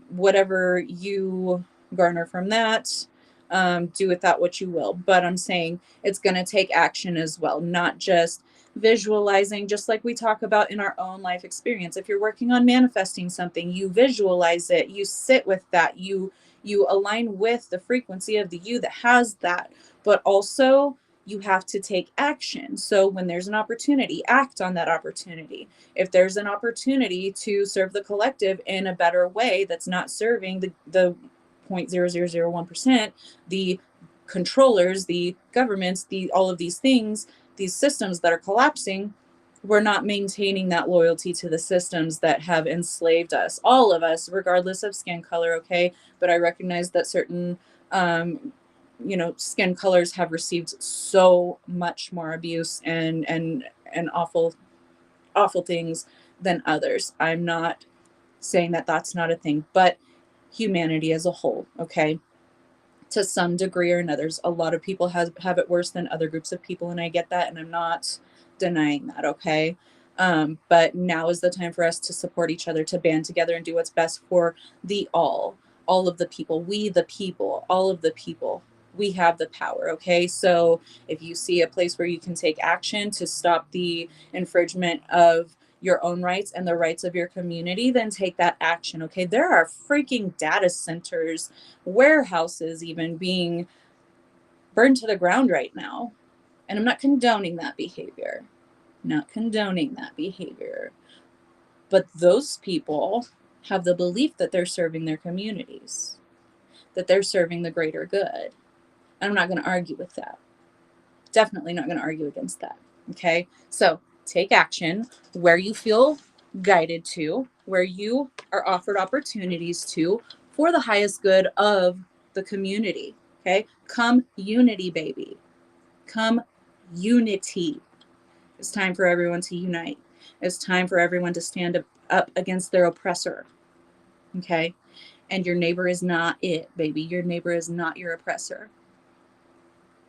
whatever you garner from that, do with that what you will. But I'm saying it's going to take action as well, not just visualizing, just like we talk about in our own life experience. If you're working on manifesting something, you visualize it, you sit with that, you align with the frequency of the you that has that. But also, you have to take action. So when there's an opportunity, act on that opportunity. If there's an opportunity to serve the collective in a better way that's not serving the 0.0001%, the controllers, the governments, all of these things, these systems that are collapsing, we're not maintaining that loyalty to the systems that have enslaved us, all of us, regardless of skin color, okay? But I recognize that certain skin colors have received so much more abuse and awful things than others. I'm not saying that that's not a thing, but humanity as a whole, okay, to some degree or another's, a lot of people have it worse than other groups of people, and I get that, and I'm not denying that, okay? But now is the time for us to support each other, to band together and do what's best for all of the people, we the people, all of the people. We have the power, okay? So if you see a place where you can take action to stop the infringement of your own rights and the rights of your community, then take that action, okay? There are freaking data centers, warehouses even being burned to the ground right now. And I'm not condoning that behavior. Not condoning that behavior. But those people have the belief that they're serving their communities, that they're serving the greater good. And I'm not going to argue with that. Definitely not going to argue against that. Okay. So take action where you feel guided to, where you are offered opportunities to for the highest good of the community. Okay. Come unity, baby. Come unity. It's time for everyone to unite. It's time for everyone to stand up against their oppressor. Okay. And your neighbor is not it, baby. Your neighbor is not your oppressor.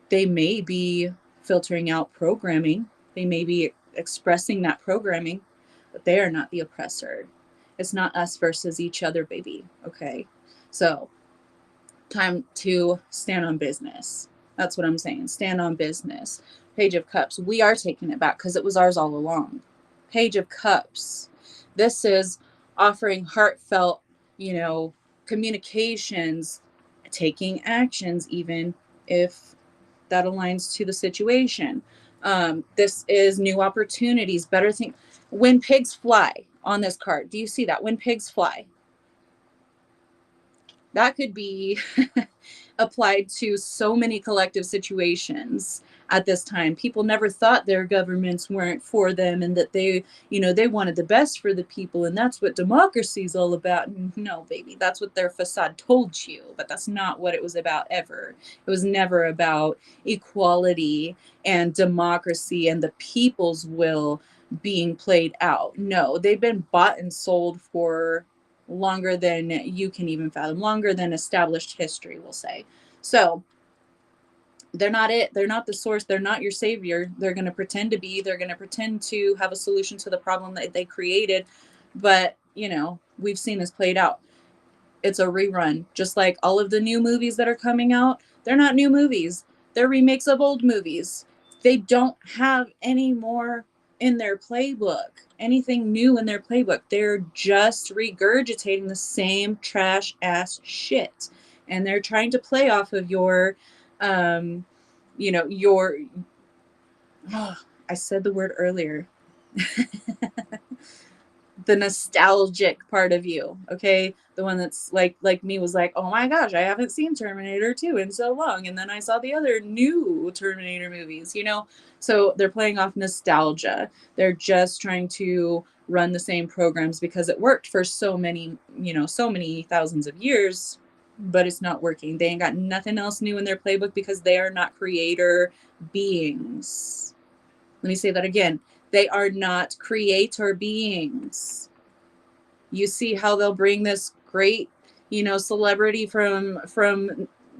They may be filtering out programming. They may be expressing that programming, but they are not the oppressor. It's not us versus each other, baby. Okay. So time to stand on business. That's what I'm saying. Stand on business. Page of Cups. We are taking it back because it was ours all along. Page of Cups. This is offering heartfelt, communications, taking actions, even if that aligns to the situation. This is new opportunities, better thing. When pigs fly on this card, do you see that? When pigs fly, that could be applied to so many collective situations at this time. People never thought their governments weren't for them and that they wanted the best for the people. And that's what democracy is all about. No, baby, that's what their facade told you, but that's not what it was about ever. It was never about equality and democracy and the people's will being played out. No, they've been bought and sold for longer than you can even fathom, longer than established history will say. So they're not it. They're not the source. They're not your savior. They're going to pretend to be. They're going to pretend to have a solution to the problem that they created. But, we've seen this played out. It's a rerun. Just like all of the new movies that are coming out, they're not new movies. They're remakes of old movies. They don't have any more in their playbook, anything new in their playbook. They're just regurgitating the same trash ass shit. And they're trying to play off of your, I said the word earlier. The nostalgic part of you, okay? The one that's like me was like, oh my gosh, I haven't seen Terminator 2 in so long. And then I saw the other new Terminator movies, So they're playing off nostalgia. They're just trying to run the same programs because it worked for so many thousands of years, but it's not working. They ain't got nothing else new in their playbook because they are not creator beings. Let me say that again. They are not creator beings. You see how they'll bring this great, celebrity from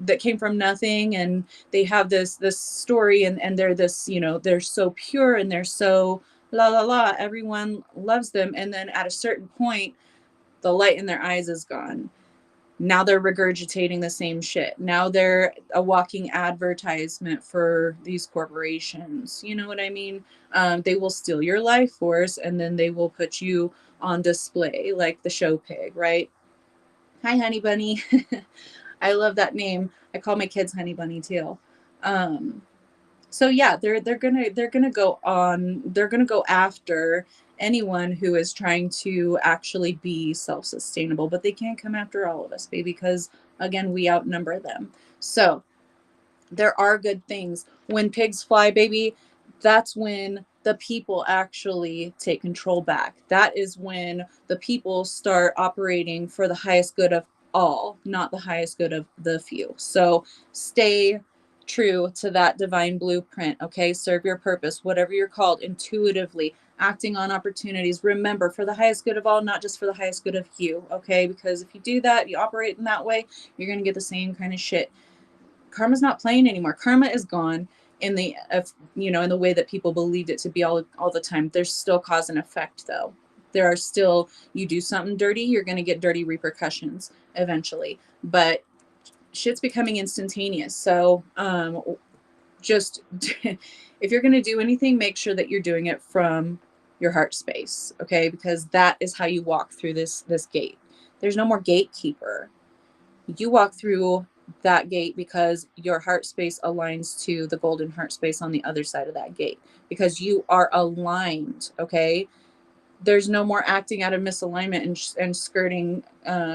that came from nothing, and they have this story, and they're this, they're so pure and they're so la la la. Everyone loves them, and then at a certain point, the light in their eyes is gone. Now they're regurgitating the same shit. Now they're a walking advertisement for these corporations. You know what I mean? They will steal your life force and then they will put you on display like the show pig, right? Hi, Honey Bunny. I love that name. I call my kids Honey Bunny too. So yeah, they're gonna go after anyone who is trying to actually be self-sustainable, but they can't come after all of us, baby, because again, we outnumber them. So there are good things. When pigs fly, baby, that's when the people actually take control back. That is when the people start operating for the highest good of all, not the highest good of the few. So stay true to that divine blueprint, okay? Serve your purpose, whatever you're called, intuitively, acting on opportunities. Remember, for the highest good of all, not just for the highest good of you, okay? Because if you do that, you operate in that way, you're going to get the same kind of shit. Karma's not playing anymore. Karma is gone in the in the way that people believed it to be all the time. There's still cause and effect, though. There are still, you do something dirty, you're going to get dirty repercussions eventually. But shit's becoming instantaneous. So just if you're going to do anything, make sure that you're doing it from your heart space, okay? Because that is how you walk through this gate. There's no more gatekeeper. You walk through that gate because your heart space aligns to the golden heart space on the other side of that gate, because you are aligned. Okay, there's no more acting out of misalignment and skirting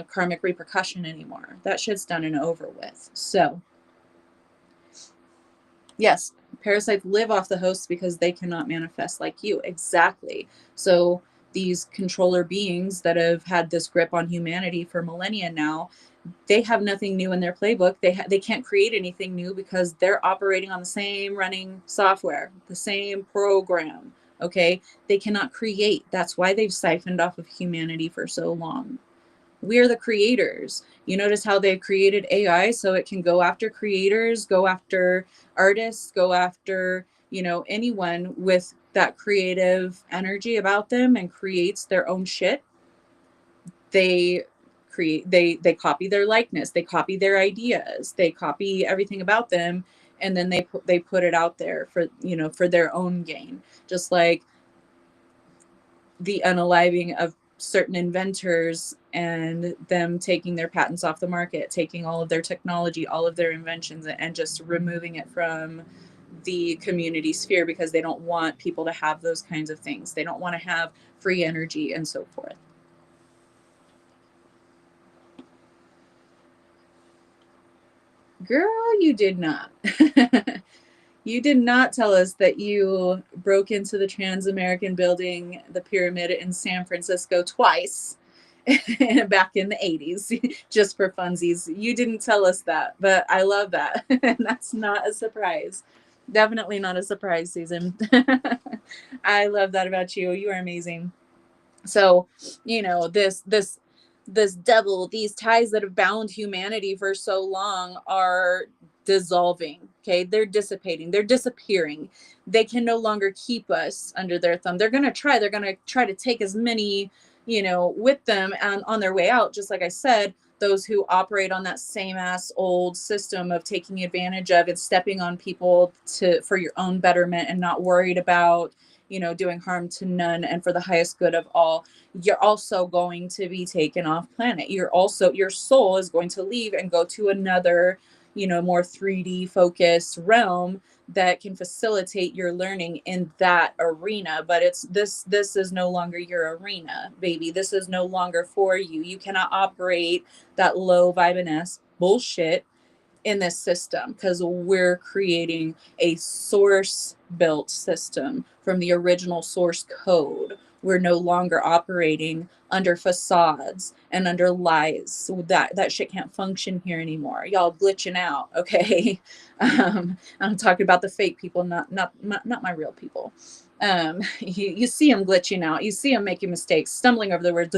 karmic repercussion anymore. That shit's done and over with. So yes, parasites live off the hosts because they cannot manifest like you. Exactly. So these controller beings that have had this grip on humanity for millennia now, they have nothing new in their playbook. They can't create anything new because they're operating on the same running software, the same program. Okay, they cannot create. That's why they've siphoned off of humanity for so long. We're the creators. You notice how they created AI so it can go after creators, go after artists, go after, anyone with that creative energy about them and creates their own shit. They they copy their likeness, they copy their ideas, they copy everything about them, and then they put it out there for, for their own gain. Just like the unaliving of certain inventors and them taking their patents off the market, taking all of their technology, all of their inventions, and just removing it from the community sphere because they don't want people to have those kinds of things. They don't want to have free energy and so forth. Girl, you did not. You did not tell us that you broke into the Trans-American Building, the pyramid in San Francisco twice back in the 80s, just for funsies. You didn't tell us that, but I love that. And that's not a surprise. Definitely not a surprise, Susan. I love that about you. You are amazing. So, this devil, these ties that have bound humanity for so long are dissolving. Okay, they're dissipating, they're disappearing. They can no longer keep us under their thumb. They're going to try to take as many, with them, and on their way out, just like I said, those who operate on that same ass old system of taking advantage of and stepping on people for your own betterment and not worried about, doing harm to none and for the highest good of all. You're also going to be taken off planet. Your soul is going to leave and go to another, more 3D focused realm that can facilitate your learning in that arena. But this is no longer your arena, baby. This is no longer for you. You cannot operate that low vibe bullshit in this system, because we're creating a source built system from the original source code. We're no longer operating under facades and under lies. So that shit can't function here anymore. Y'all glitching out, okay? I'm talking about the fake people, not my real people. You see them glitching out. You see them making mistakes, stumbling over the words.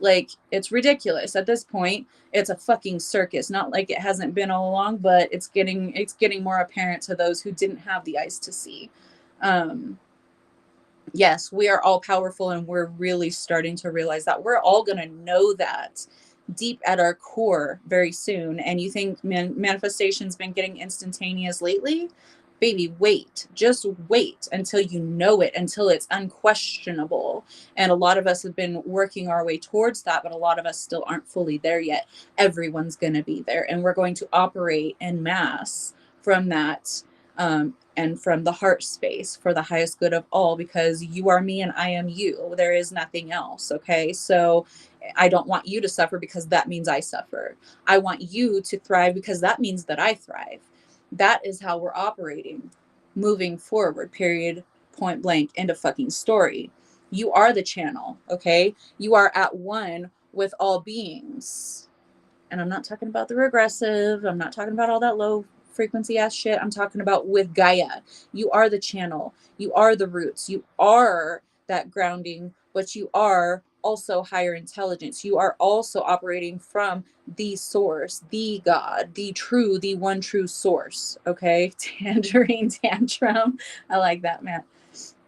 Like, it's ridiculous at this point. It's a fucking circus. Not like it hasn't been all along, but it's getting more apparent to those who didn't have the eyes to see. Yes, we are all powerful, and we're really starting to realize that. We're all going to know that deep at our core very soon. And you think manifestation's been getting instantaneous lately? Baby, wait. Just wait until you know it, until it's unquestionable. And a lot of us have been working our way towards that, but a lot of us still aren't fully there yet. Everyone's going to be there, and we're going to operate en masse from that, and from the heart space for the highest good of all, because you are me and I am you. There is nothing else. Okay. So I don't want you to suffer because that means I suffer. I want you to thrive because that means that I thrive. That is how we're operating moving forward, period, point blank, end of fucking story. You are the channel. Okay. You are at one with all beings. And I'm not talking about the regressive. I'm not talking about all that low frequency ass shit. I'm talking about with Gaia. You are the channel. You are the roots. You are that grounding, but you are also higher intelligence. You are also operating from the source, the God, the one true source. Okay. Tangerine tantrum. I like that, man.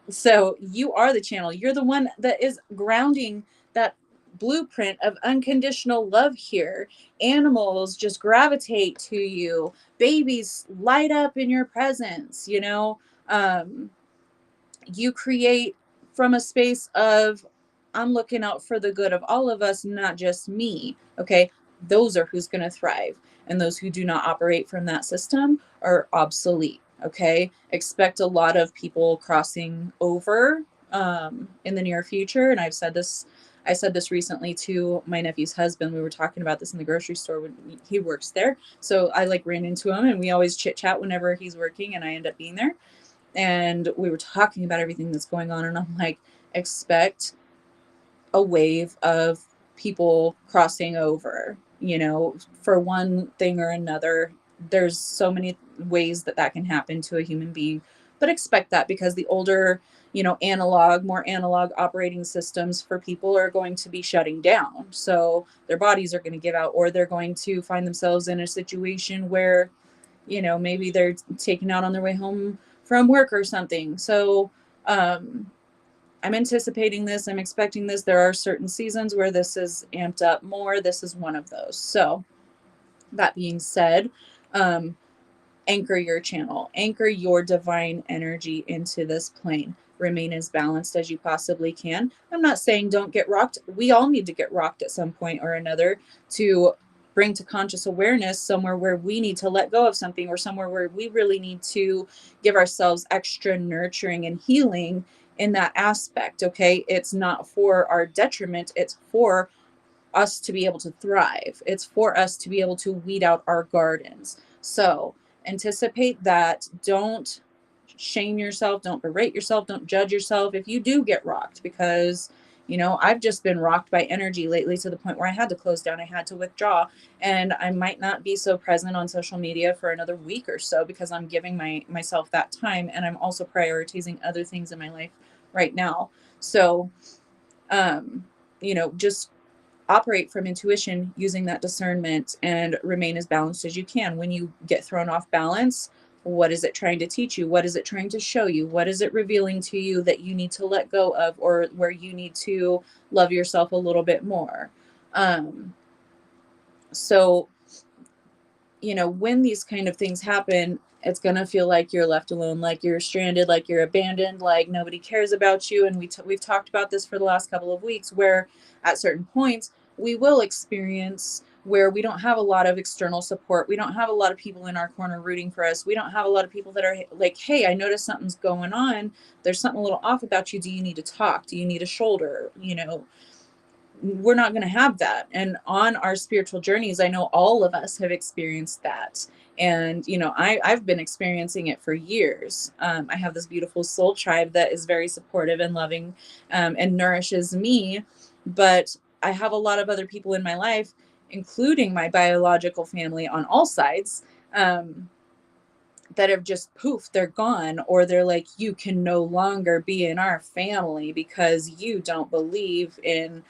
So you are the channel. You're the one that is grounding that blueprint of unconditional love here. Animals just gravitate to you. Babies light up in your presence. You create from a space of, I'm looking out for the good of all of us, not just me. Okay. those are who's going to thrive. And those who do not operate from that system are obsolete. Okay. Expect a lot of people crossing over in the near future. And I said this recently to my nephew's husband. We were talking about this in the grocery store when he works there. So I like ran into him, and we always chit chat whenever he's working and I end up being there. And we were talking about everything that's going on. And I'm like, expect a wave of people crossing over, for one thing or another. There's so many ways that that can happen to a human being, but expect that, because the older, more analog operating systems for people are going to be shutting down. So their bodies are going to give out, or they're going to find themselves in a situation where, maybe they're taken out on their way home from work or something. So, I'm anticipating this. I'm expecting this. There are certain seasons where this is amped up more. This is one of those. So, that being said, um, anchor your channel, anchor your divine energy into this plane. Remain as balanced as you possibly can. I'm not saying don't get rocked. We all need to get rocked at some point or another to bring to conscious awareness somewhere where we need to let go of something, or somewhere where we really need to give ourselves extra nurturing and healing in that aspect. Okay. It's not for our detriment, it's for us to be able to thrive. It's for us to be able to weed out our gardens. So anticipate that. Don't shame yourself. Don't berate yourself. Don't judge yourself if you do get rocked, because, I've just been rocked by energy lately to the point where I had to close down. I had to withdraw, and I might not be so present on social media for another week or so, because I'm giving myself that time. And I'm also prioritizing other things in my life right now. So, just operate from intuition, using that discernment, and remain as balanced as you can. When you get thrown off balance, what is it trying to teach you? What is it trying to show you? What is it revealing to you that you need to let go of, or where you need to love yourself a little bit more? So when these kind of things happen, it's going to feel like you're left alone, like you're stranded, like you're abandoned, like nobody cares about you. And we've talked about this for the last couple of weeks, where at certain points we will experience where we don't have a lot of external support. We don't have a lot of people in our corner rooting for us. We don't have a lot of people that are like, hey, I noticed something's going on. There's something a little off about you. Do you need to talk? Do you need a shoulder? We're not going to have that. And on our spiritual journeys, I know all of us have experienced that. And, I've been experiencing it for years. I have this beautiful soul tribe that is very supportive and loving, and nourishes me. But I have a lot of other people in my life, including my biological family on all sides, that have just poof, they're gone, or they're like, you can no longer be in our family because you don't believe in,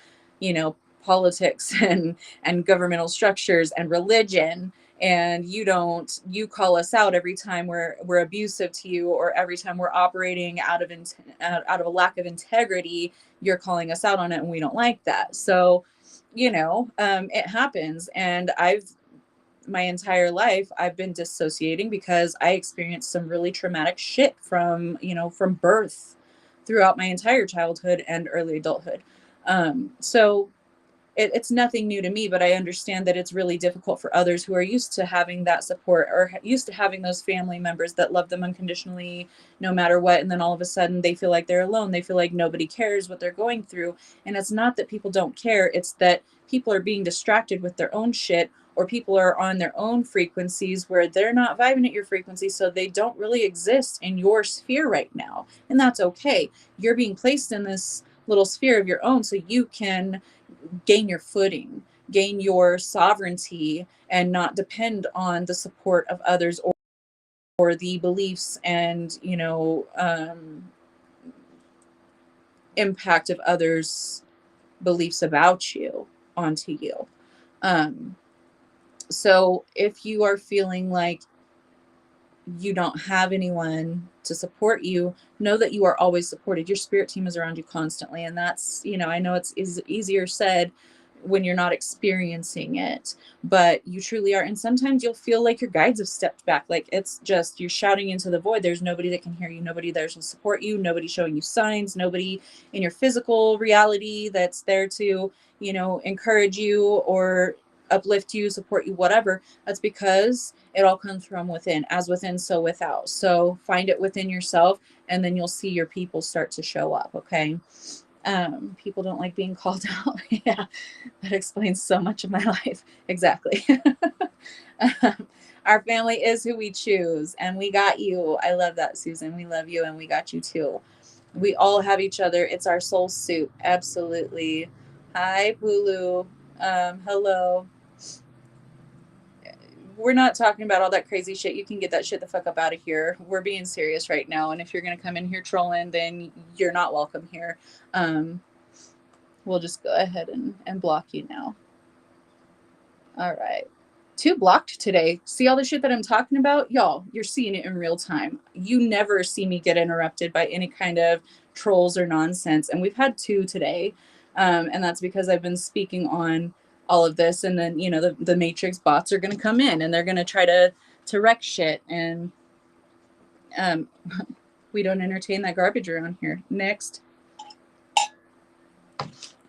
politics and governmental structures and religion, and you call us out every time we're abusive to you, or every time we're operating out of a lack of integrity. You're calling us out on it, and we don't like that. So, it happens. And my entire life I've been dissociating because I experienced some really traumatic shit from birth throughout my entire childhood and early adulthood. So it's nothing new to me, but I understand that it's really difficult for others who are used to having that support, or used to having those family members that love them unconditionally no matter what. And then all of a sudden they feel like they're alone. They feel like nobody cares what they're going through. And it's not that people don't care. It's that people are being distracted with their own shit, or people are on their own frequencies where they're not vibing at your frequency. So they don't really exist in your sphere right now. And that's okay. You're being placed in this little sphere of your own so you can gain your footing, gain your sovereignty, and not depend on the support of others, or the beliefs and, impact of others' beliefs about you onto you. Um, so if you are feeling like you don't have anyone to support you, know that you are always supported. Your spirit team is around you constantly. And that's, I know it's easier said when you're not experiencing it, but you truly are. And sometimes you'll feel like your guides have stepped back. Like it's just, you're shouting into the void. There's nobody that can hear you, nobody there to support you, nobody showing you signs, nobody in your physical reality that's there to, encourage you, or uplift you, support you, whatever, that's because it all comes from within. As within, so without. So find it within yourself, and then you'll see your people start to show up. Okay. People don't like being called out. Yeah, that explains so much of my life. Exactly. Our family is who we choose, and we got you. I love that, Susan. We love you, and we got you too. We all have each other. It's our soul suit. Absolutely. Hi, Pulu. Hello. We're not talking about all that crazy shit. You can get that shit the fuck up out of here. We're being serious right now. And if you're going to come in here trolling, then you're not welcome here. We'll just go ahead and block you now. All right. 2 blocked today. See all the shit that I'm talking about? Y'all, you're seeing it in real time. You never see me get interrupted by any kind of trolls or nonsense. And we've had 2 today. And that's because I've been speaking on all of this. And then, you know, the Matrix bots are going to come in and they're going to try to wreck shit. And we don't entertain that garbage around here. Next.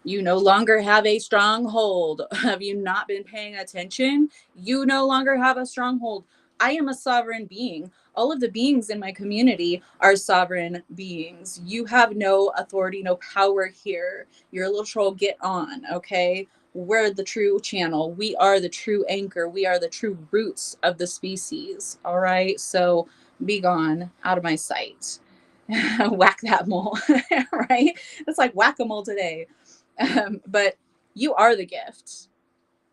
You no longer have a stronghold. Have you not been paying attention? You no longer have a stronghold. I am a sovereign being. All of the beings in my community are sovereign beings. You have no authority, no power here. You're a little troll. Get on, okay? We're the true channel. We are the true anchor. We are the true roots of the species, all right? So be gone, out of my sight. Whack that mole, right? It's like whack-a-mole today. But you are the gift.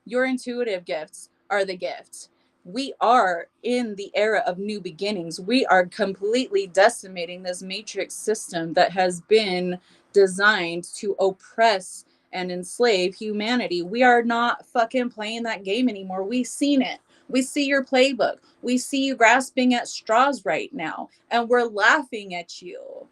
Your intuitive gifts are the gift. We are in the era of new beginnings. We are completely decimating this matrix system that has been designed to oppress and enslave humanity. We are not fucking playing that game anymore. We've seen it. We see your playbook. We see you grasping at straws right now, and we're laughing at you.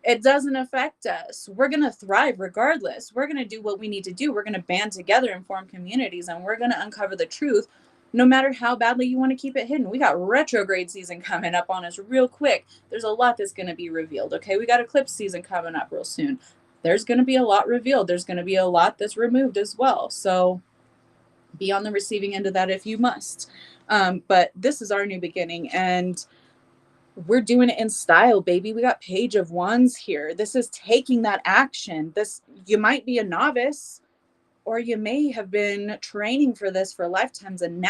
It doesn't affect us. We're going to thrive regardless. We're going to do what we need to do. We're going to band together and form communities, and we're going to uncover the truth no matter how badly you want to keep it hidden. We got retrograde season coming up on us real quick. There's a lot that's going to be revealed, okay? We got eclipse season coming up real soon. There's going to be a lot revealed. There's going to be a lot that's removed as well. So be on the receiving end of that if you must. But this is our new beginning, and we're doing it in style, baby. We got Page of Wands here. This is taking that action. This, you might be a novice, or you may have been training for this for lifetimes, and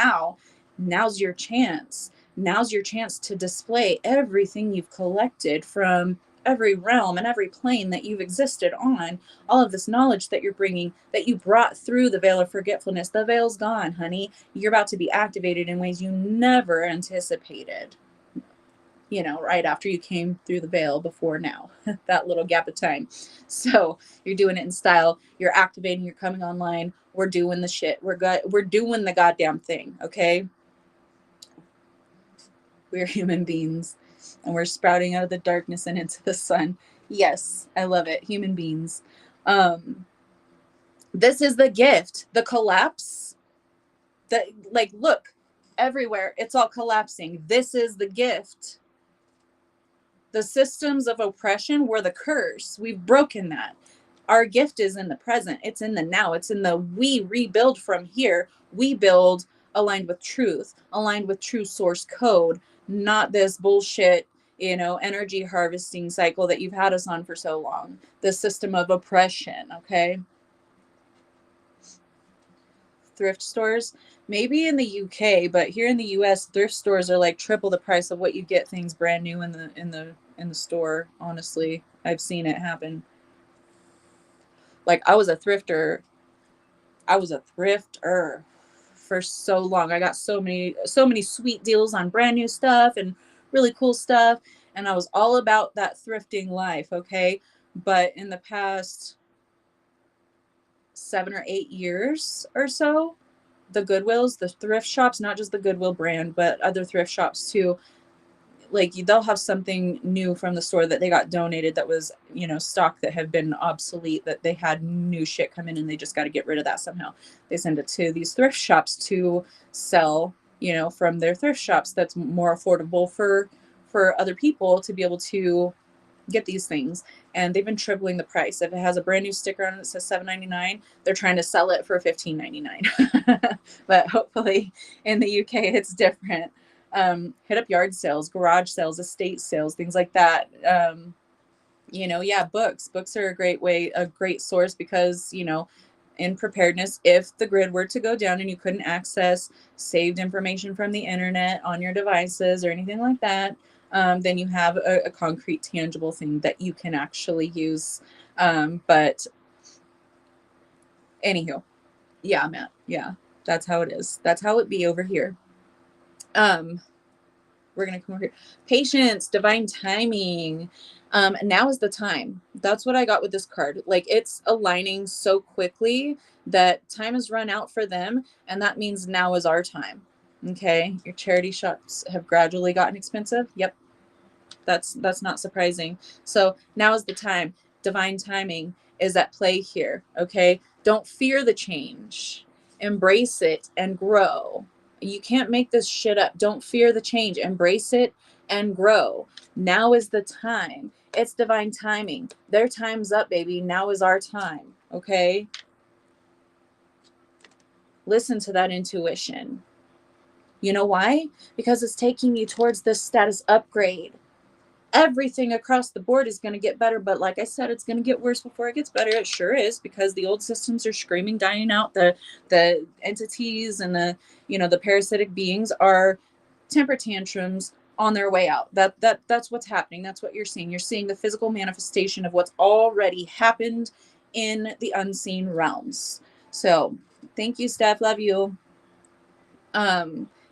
now's your chance. Now's your chance to display everything you've collected from every realm and every plane that you've existed on. All of this knowledge that you're bringing, that you brought through the veil of forgetfulness. The veil's gone, honey. You're about to be activated in ways you never anticipated. You know, right after you came through the veil before now, that little gap of time. So you're doing it in style. You're activating. You're coming online. We're doing the shit. We're doing the goddamn thing. Okay. We're human beings, and we're sprouting out of the darkness and into the sun. Yes, I love it. Human beings. This is the gift. The collapse. That, like, look, everywhere. It's all collapsing. This is the gift. The systems of oppression were the curse. We've broken that. Our gift is in the present. It's in the now. It's in the we rebuild from here. We build aligned with truth, aligned with true source code, not this bullshit, you know, energy harvesting cycle that you've had us on for so long. The system of oppression, okay? Thrift stores, maybe in the UK, but here in the US, thrift stores are like triple the price of what you get things brand new in the store. Honestly, I've seen it happen. Like, I was a thrifter for so long. I got so many sweet deals on brand new stuff and really cool stuff, and I was all about that thrifting life, okay? But in the past 7 or 8 years or so, the Goodwills, the thrift shops, not just the Goodwill brand, but other thrift shops too, like, they'll have something new from the store that they got donated that was, you know, stock that had been obsolete, that they had new shit come in and they just got to get rid of that somehow. They send it to these thrift shops to sell, you know, from their thrift shops that's more affordable for other people to be able to get these things. and they've been tripling the price. If it has a brand new sticker on it that says $7.99, they're trying to sell it for $15.99. But hopefully in the UK it's different. Hit up yard sales, garage sales, estate sales, things like that. Yeah, books are a great way, a great source, because in preparedness, if the grid were to go down and you couldn't access saved information from the internet on your devices or anything like that, then you have a concrete, tangible thing that you can actually use. But anywho, yeah, Matt, yeah, that's how it is. That's how it be over here. We're going to come over here. Patience, divine timing. Now is the time. That's what I got with this card. Like, it's aligning so quickly that time has run out for them. And that means now is our time. Okay. Your charity shops have gradually gotten expensive. Yep. That's not surprising. So now is the time. Divine timing is at play here. Okay. Don't fear the change. Embrace it and grow. You can't make this shit up. Don't fear the change. Embrace it and grow. Now is the time. It's divine timing. Their time's up, baby. Now is our time. Okay. Listen to that intuition. You know why? Because it's taking you towards this status upgrade. Everything across the board is going to get better, but like I said, it's going to get worse before it gets better. It sure is, because the old systems are screaming, dying out. The entities and the parasitic beings are temper tantrums on their way out. That's what's happening. That's what you're seeing. You're seeing the physical manifestation of what's already happened in the unseen realms. So thank you, Steph. Love you.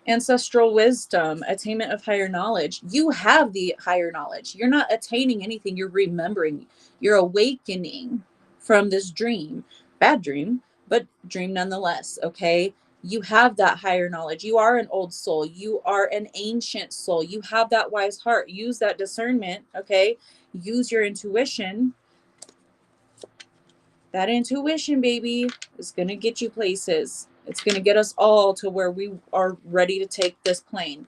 Ancestral wisdom, attainment of higher knowledge. You have the higher knowledge. You're not attaining anything. You're remembering. You're awakening from this dream. Bad dream, but dream nonetheless. Okay. You have that higher knowledge. You are an old soul. You are an ancient soul. You have that wise heart. Use that discernment. Okay. Use your intuition. That intuition, baby, is going to get you places. It's going to get us all to where we are ready to take this plane.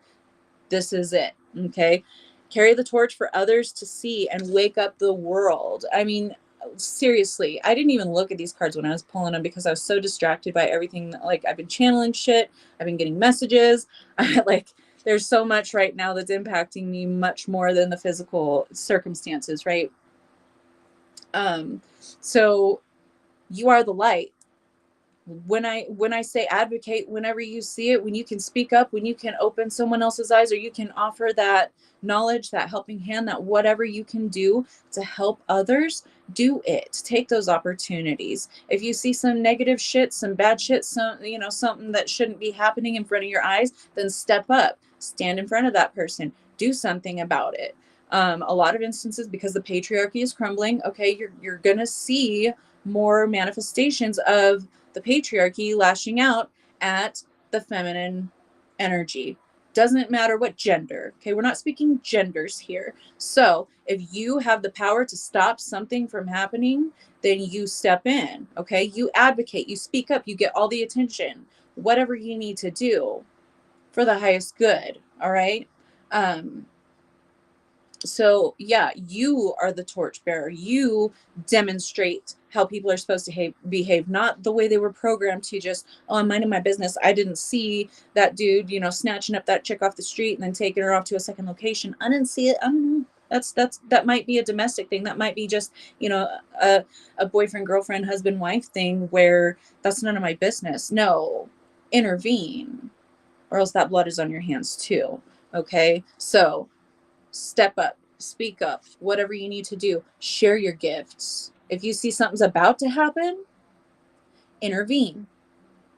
This is it. Okay. Carry the torch for others to see and wake up the world. I mean, seriously, I didn't even look at these cards when I was pulling them because I was so distracted by everything. Like, I've been channeling shit. I've been getting messages. There's so much right now that's impacting me much more than the physical circumstances. Right. So you are the light. When I say advocate, whenever you see it, when you can speak up, when you can open someone else's eyes, or you can offer that knowledge, that helping hand, that whatever you can do to help others, do it. Take those opportunities. If you see some negative shit, some bad shit, something that shouldn't be happening in front of your eyes, then step up, stand in front of that person, do something about it. A lot of instances, because the patriarchy is crumbling, okay, you're gonna see more manifestations of the patriarchy lashing out at the feminine energy. Doesn't matter what gender. Okay, we're not speaking genders here. So if you have the power to stop something from happening, then you step in. Okay, you advocate, you speak up, you get all the attention, whatever you need to do for the highest good. All right. So yeah, you are the torchbearer. You demonstrate how people are supposed to behave, not the way they were programmed to just, oh, I'm minding my business. I didn't see that dude, snatching up that chick off the street and then taking her off to a second location. I didn't see it. I don't know. That might be a domestic thing. That might be just, a boyfriend, girlfriend, husband, wife thing where that's none of my business. No, intervene, or else that blood is on your hands too. Okay. So step up, speak up, whatever you need to do, share your gifts. If you see something's about to happen, intervene,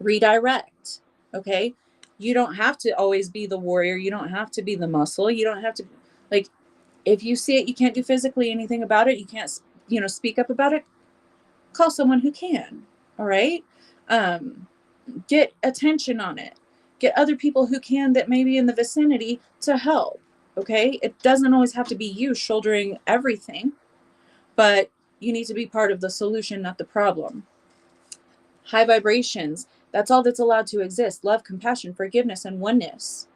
redirect. Okay. You don't have to always be the warrior. You don't have to be the muscle. You don't have to, if you see it, you can't do physically anything about it. You can't, speak up about it. Call someone who can. All right. Get attention on it. Get other people who can, that may be in the vicinity, to help. Okay. It doesn't always have to be you shouldering everything, but you need to be part of the solution, not the problem. High vibrations. That's all that's allowed to exist. Love, compassion, forgiveness, and oneness.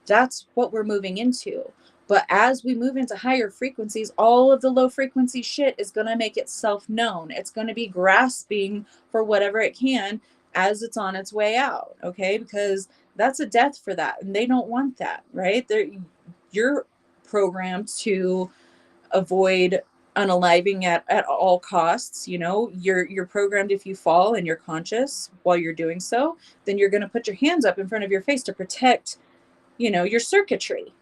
That's what we're moving into. But as we move into higher frequencies, all of the low frequency shit is going to make itself known. It's going to be grasping for whatever it can as it's on its way out. Okay. Because that's a death for that. And they don't want that, right? You're programmed to avoid unaliving at all costs. You're programmed, if you fall and you're conscious while you're doing so, then you're going to put your hands up in front of your face to protect, your circuitry.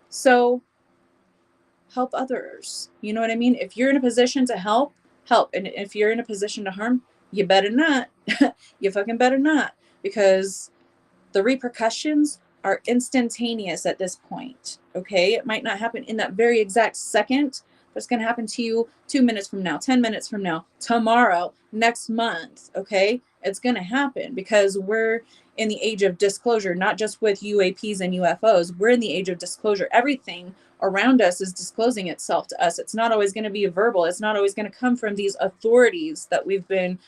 So help others. You know what I mean? If you're in a position to help, help. And if you're in a position to harm, you better not. You fucking better not. Because the repercussions are instantaneous at this point. Okay. It might not happen in that very exact second, but it's going to happen to you 2 minutes from now, 10 minutes from now, tomorrow, next month. Okay. It's going to happen because we're in the age of disclosure, not just with UAPs and UFOs. We're in the age of disclosure. Everything around us is disclosing itself to us. It's not always going to be verbal. It's not always going to come from these authorities that we've been,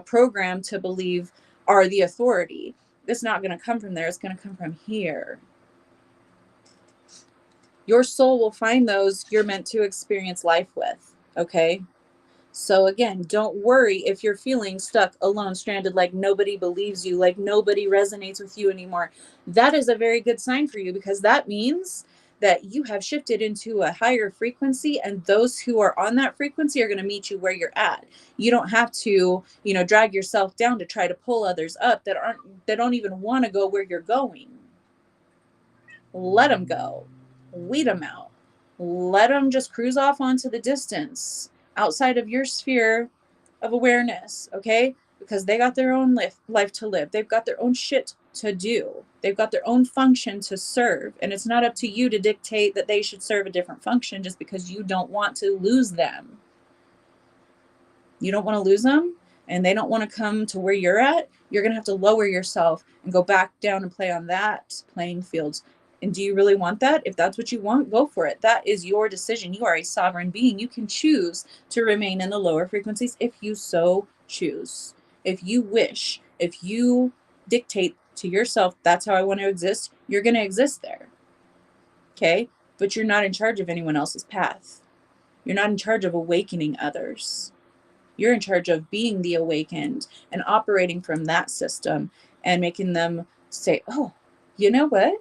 programmed to believe are the authority. It's not going to come from there. It's going to come from here. Your soul will find those you're meant to experience life with. Okay. So again, don't worry if you're feeling stuck, alone, stranded, like nobody believes you, like nobody resonates with you anymore. That is a very good sign for you, because that means that you have shifted into a higher frequency, and those who are on that frequency are going to meet you where you're at. You don't have to, drag yourself down to try to pull others up that don't even want to go where you're going. Let them go. Weed them out. Let them just cruise off onto the distance outside of your sphere of awareness, okay? Because they got their own life to live. They've got their own shit to do. They've got their own function to serve. And it's not up to you to dictate that they should serve a different function just because you don't want to lose them. You don't want to lose them, and they don't want to come to where you're at. You're going to have to lower yourself and go back down and play on that playing field. And do you really want that? If that's what you want, go for it. That is your decision. You are a sovereign being. You can choose to remain in the lower frequencies if you so choose. If you wish, if you dictate to yourself, that's how I want to exist, you're going to exist there. Okay? But you're not in charge of anyone else's path. You're not in charge of awakening others. You're in charge of being the awakened and operating from that system and making them say, oh, you know what?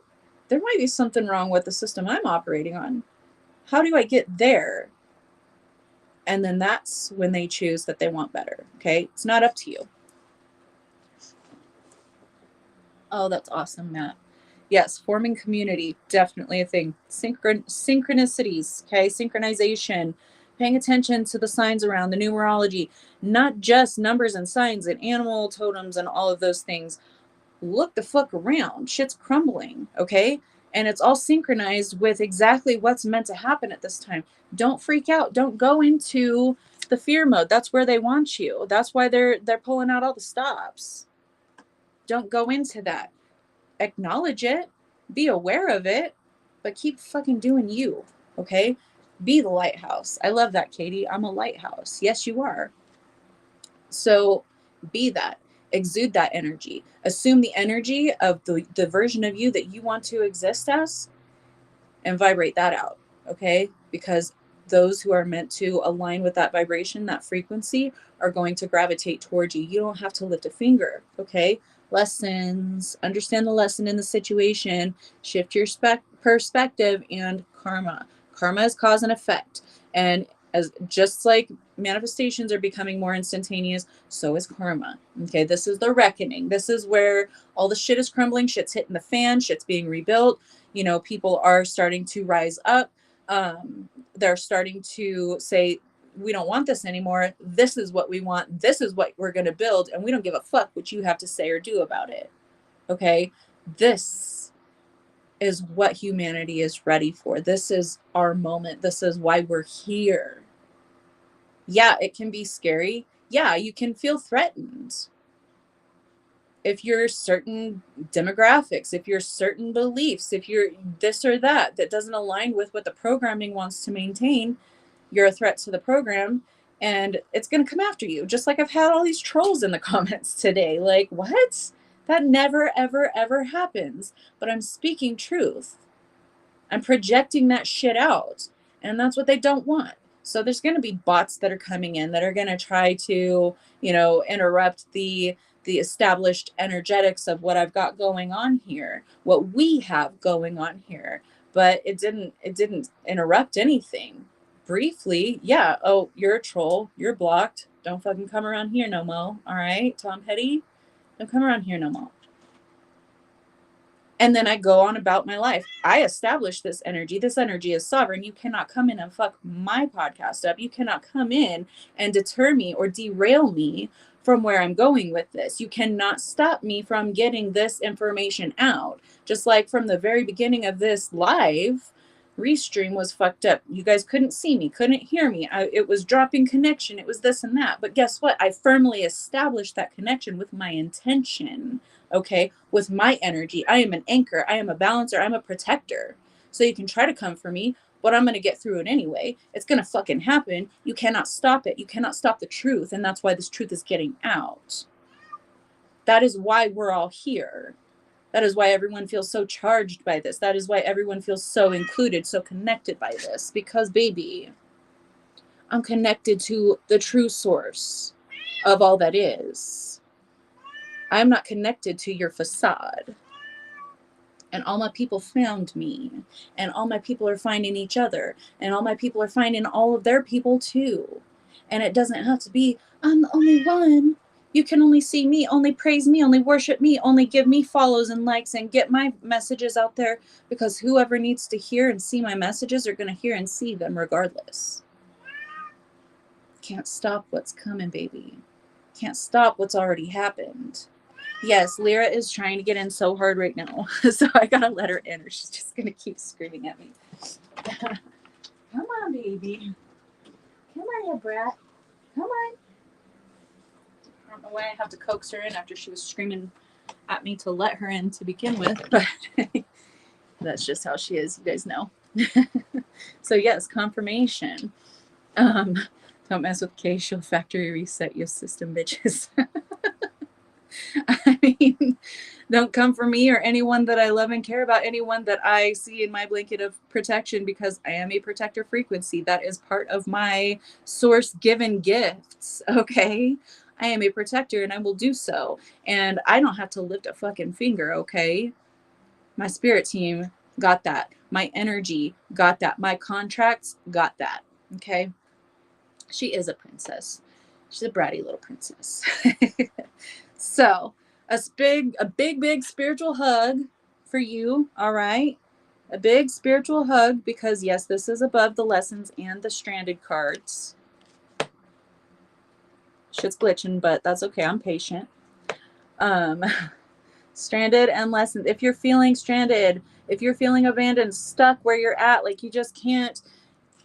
There might be something wrong with the system I'm operating on. How do I get there? And then that's when they choose that they want better. Okay. It's not up to you. Oh, that's awesome, Matt. Yes. Forming community. Definitely a thing. Synchronicities. Okay. Synchronization. Paying attention to the signs around, the numerology, not just numbers and signs and animal totems and all of those things. Look the fuck around. Shit's crumbling, okay? And it's all synchronized with exactly what's meant to happen at this time. Don't freak out. Don't go into the fear mode. That's where they want you. That's why they're pulling out all the stops. Don't go into that. Acknowledge it. Be aware of it, but keep fucking doing you, okay? Be the lighthouse. I love that, Katie. I'm a lighthouse. Yes, you are. So be that. Exude that energy. Assume the energy of the version of you that you want to exist as and vibrate that out, okay? Because those who are meant to align with that vibration, that frequency, are going to gravitate towards you. You don't have to lift a finger, okay? Lessons, understand the lesson in the situation, shift your perspective, and karma. Karma is cause and effect. And as just like manifestations are becoming more instantaneous, so is karma. Okay, this is the reckoning. This is where all the shit is crumbling, shit's hitting the fan, shit's being rebuilt. People are starting to rise up. They're starting to say, we don't want this anymore. This is what we want. This is what we're going to build. And we don't give a fuck what you have to say or do about it. Okay. This is what humanity is ready for. This is our moment. This is why we're here. Yeah, it can be scary. Yeah, you can feel threatened. If you're certain demographics, if you're certain beliefs, if you're this or that doesn't align with what the programming wants to maintain, you're a threat to the program, and it's going to come after you. Just like I've had all these trolls in the comments today. Like, what? That never, ever, ever happens. But I'm speaking truth. I'm projecting that shit out. And that's what they don't want. So there's going to be bots that are coming in that are going to try to, interrupt the established energetics of what I've got going on here, what we have going on here. But it didn't interrupt anything. Briefly, yeah, oh, you're a troll, you're blocked. Don't fucking come around here no mo. All right, Tom Petty, don't come around here no mo. And then I go on about my life. I established this energy. This energy is sovereign. You cannot come in and fuck my podcast up. You cannot come in and deter me or derail me from where I'm going with this. You cannot stop me from getting this information out. Just like from the very beginning of this live, Restream was fucked up. You guys couldn't see me, couldn't hear me. It was dropping connection. It was this and that. But guess what? I firmly established that connection with my intention. Okay, with my energy. I am an anchor. I am a balancer. I'm a protector. So you can try to come for me, but I'm going to get through it anyway. It's going to fucking happen. You cannot stop it. You cannot stop the truth. And that's why this truth is getting out. That is why we're all here. That is why everyone feels so charged by this. That is why everyone feels so included, so connected by this. Because, baby, I'm connected to the true source of all that is. I'm not connected to your facade. And all my people found me. And all my people are finding each other. And all my people are finding all of their people too. And it doesn't have to be, I'm the only one. You can only see me, only praise me, only worship me, only give me follows and likes and get my messages out there. Because whoever needs to hear and see my messages are going to hear and see them regardless. Can't stop what's coming, baby. Can't stop what's already happened. Yes, Lyra is trying to get in so hard right now. So I gotta let her in or she's just gonna keep screaming at me. Come on, baby. Come on, you brat. Come on. I don't know why I have to coax her in after she was screaming at me to let her in to begin with, but that's just how she is, you guys know. So yes, confirmation. Don't mess with Kay, she'll factory reset your system, bitches. I mean, don't come for me or anyone that I love and care about, anyone that I see in my blanket of protection, because I am a protector frequency. That is part of my source given gifts, okay? I am a protector and I will do so. And I don't have to lift a fucking finger, okay? My spirit team got that. My energy got that. My contracts got that, okay? She is a princess. She's a bratty little princess. So, a big spiritual hug for you, all right? A big spiritual hug, because yes, this is above the lessons and the stranded cards. Shit's glitching, but that's okay. I'm patient. Stranded and lessons. If you're feeling stranded, if you're feeling abandoned, stuck where you're at, like you just can't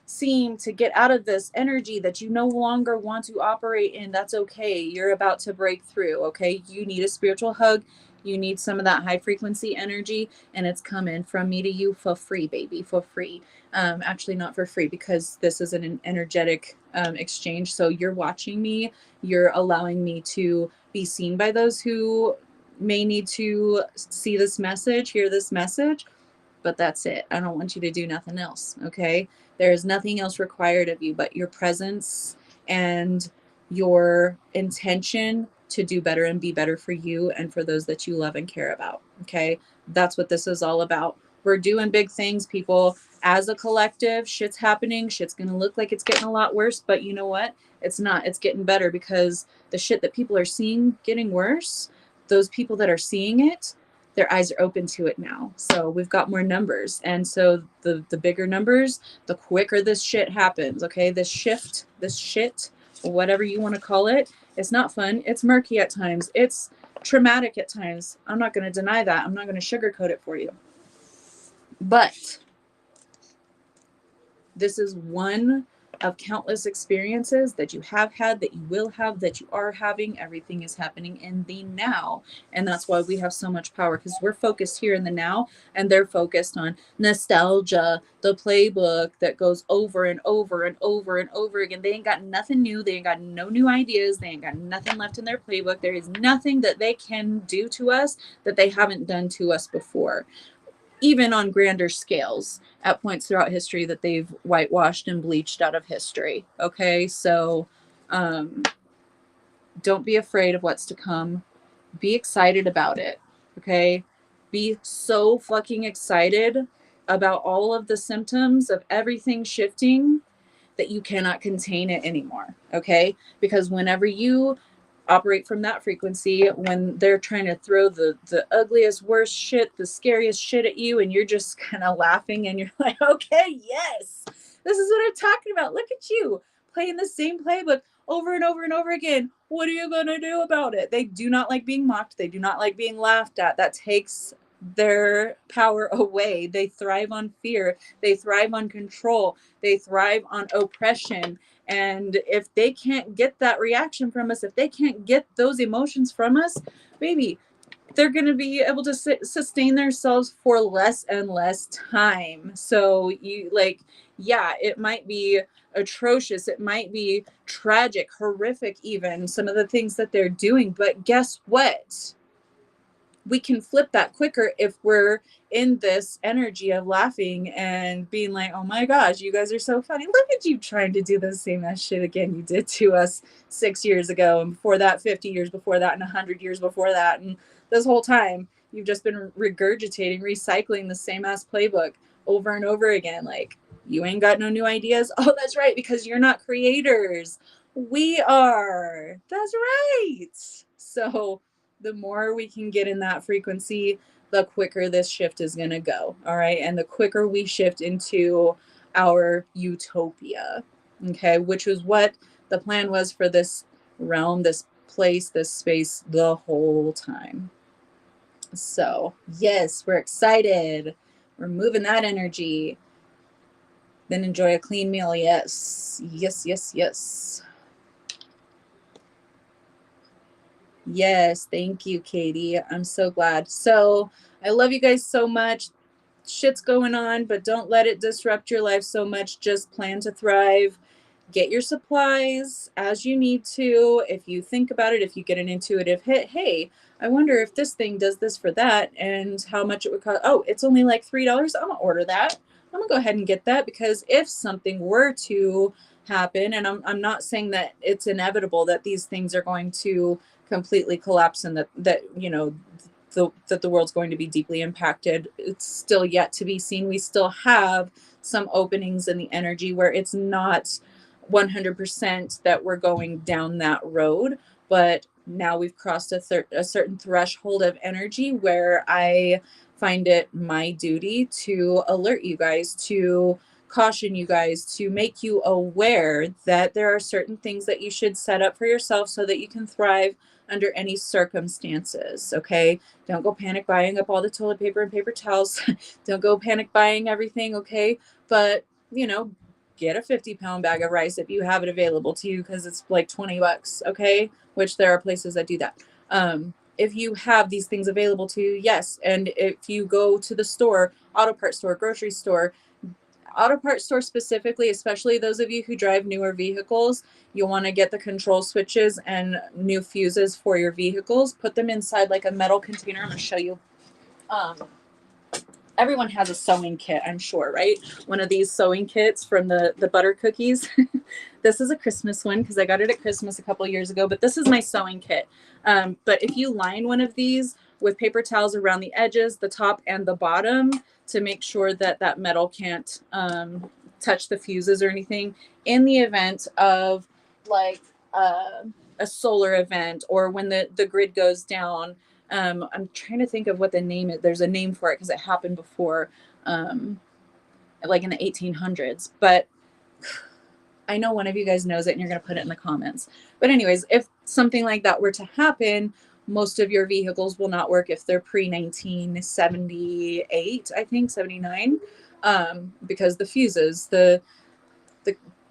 seem to get out of this energy that you no longer want to operate in, that's okay. You're about to break through, okay? You need a spiritual hug. You need some of that high frequency energy, and it's coming from me to you for free, baby, for free. Actually not for free, because this is an energetic exchange. So you're watching me, you're allowing me to be seen by those who may need to see this message, hear this message, but that's it. I don't want you to do nothing else, okay? There is nothing else required of you but your presence and your intention to do better and be better for you and for those that you love and care about, okay? That's what this is all about. We're doing big things, people. As a collective, shit's happening. Shit's going to look like it's getting a lot worse, but you know what? It's not. It's getting better, because the shit that people are seeing getting worse, those people that are seeing it, their eyes are open to it now. So we've got more numbers. And so the bigger numbers, the quicker this shit happens, okay? This shift, this shit, whatever you want to call it, it's not fun. It's murky at times. It's traumatic at times. I'm not going to deny that. I'm not going to sugarcoat it for you. But this is one of countless experiences that you have had, that you will have, that you are having. Everything is happening in the now. And that's why we have so much power, because we're focused here in the now, and they're focused on nostalgia, the playbook that goes over and over and over and over again. They ain't got nothing new. They ain't got no new ideas. They ain't got nothing left in their playbook. There is nothing that they can do to us that they haven't done to us before, even on grander scales at points throughout history that they've whitewashed and bleached out of history. Okay, so don't be afraid of what's to come. Be excited about it. Okay, be so fucking excited about all of the symptoms of everything shifting that you cannot contain it anymore. Okay, because whenever you operate from that frequency, when they're trying to throw the ugliest, worst shit, the scariest shit at you, and you're just kind of laughing and you're like, okay, yes, this is what I'm talking about. Look at you playing the same playbook over and over and over again. What are you going to do about it? They do not like being mocked. They do not like being laughed at. That takes their power away. They thrive on fear. They thrive on control. They thrive on oppression. And if they can't get that reaction from us, if they can't get those emotions from us, baby, they're going to be able to sustain themselves for less and less time. So you like, yeah, it might be atrocious. It might be tragic, horrific, even some of the things that they're doing. But guess what? We can flip that quicker if we're in this energy of laughing and being like, oh my gosh, you guys are so funny. Look at you trying to do the same ass shit again you did to us 6 years ago, and before that 50 years before that, and 100 years before that. And this whole time you've just been regurgitating, recycling the same ass playbook over and over again. Like, you ain't got no new ideas. Oh, that's right, because you're not creators. We are. That's right. So the more we can get in that frequency, the quicker this shift is going to go. All right. And the quicker we shift into our utopia. Okay. Which was what the plan was for this realm, this place, this space the whole time. So, yes, we're excited. We're moving that energy. Then enjoy a clean meal. Yes. Yes, yes, yes. Yes, thank you, Katie. I'm so glad. So I love you guys so much. Shit's going on, but don't let it disrupt your life so much. Just plan to thrive. Get your supplies as you need to. If you think about it, if you get an intuitive hit, hey, I wonder if this thing does this for that and how much it would cost. Oh, it's only like $3. I'm gonna order that. I'm gonna go ahead and get that, because if something were to happen, and I'm not saying that it's inevitable that these things are going to completely collapse and that you know that the world's going to be deeply impacted. It's still yet to be seen. We still have some openings in the energy where it's not 100% that we're going down that road, but now we've crossed a certain threshold of energy where I find it my duty to alert you guys, to caution you guys, to make you aware that there are certain things that you should set up for yourself so that you can thrive under any circumstances. Okay, don't go panic buying up all the toilet paper and paper towels. Don't go panic buying everything. Okay, but get a 50-pound bag of rice if you have it available to you, because it's like $20. Okay, which there are places that do that. If you have these things available to you, yes. And if you go to the store, auto parts store, grocery store, auto parts store specifically, especially those of you who drive newer vehicles, you'll want to get the control switches and new fuses for your vehicles. Put them inside like a metal container. I'm going to show you. Everyone has a sewing kit, I'm sure, right? One of these sewing kits from the butter cookies. This is a Christmas one because I got it at Christmas a couple years ago, but this is my sewing kit. But if you line one of these with paper towels around the edges, the top and the bottom, to make sure that that metal can't touch the fuses or anything, in the event of like a solar event or when the grid goes down. I'm trying to think of what the name is. There's a name for it because it happened before, like in the 1800s. But I know one of you guys knows it and you're going to put it in the comments. But anyways, if something like that were to happen, most of your vehicles will not work if they're pre-1978, I think, 79, because the fuses, the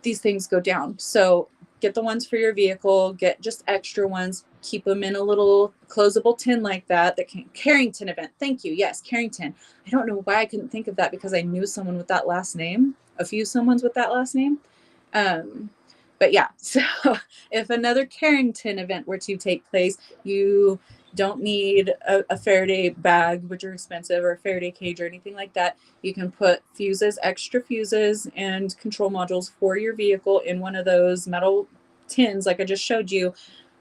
these things go down. So get the ones for your vehicle, get just extra ones, keep them in a little closable tin like that. Carrington event. Thank you. Yes, Carrington. I don't know why I couldn't think of that, because I knew someone with that last name, a few someones with that last name. But yeah, so if another Carrington event were to take place, you don't need a Faraday bag, which are expensive, or a Faraday cage or anything like that. You can put fuses, extra fuses, and control modules for your vehicle in one of those metal tins like I just showed you,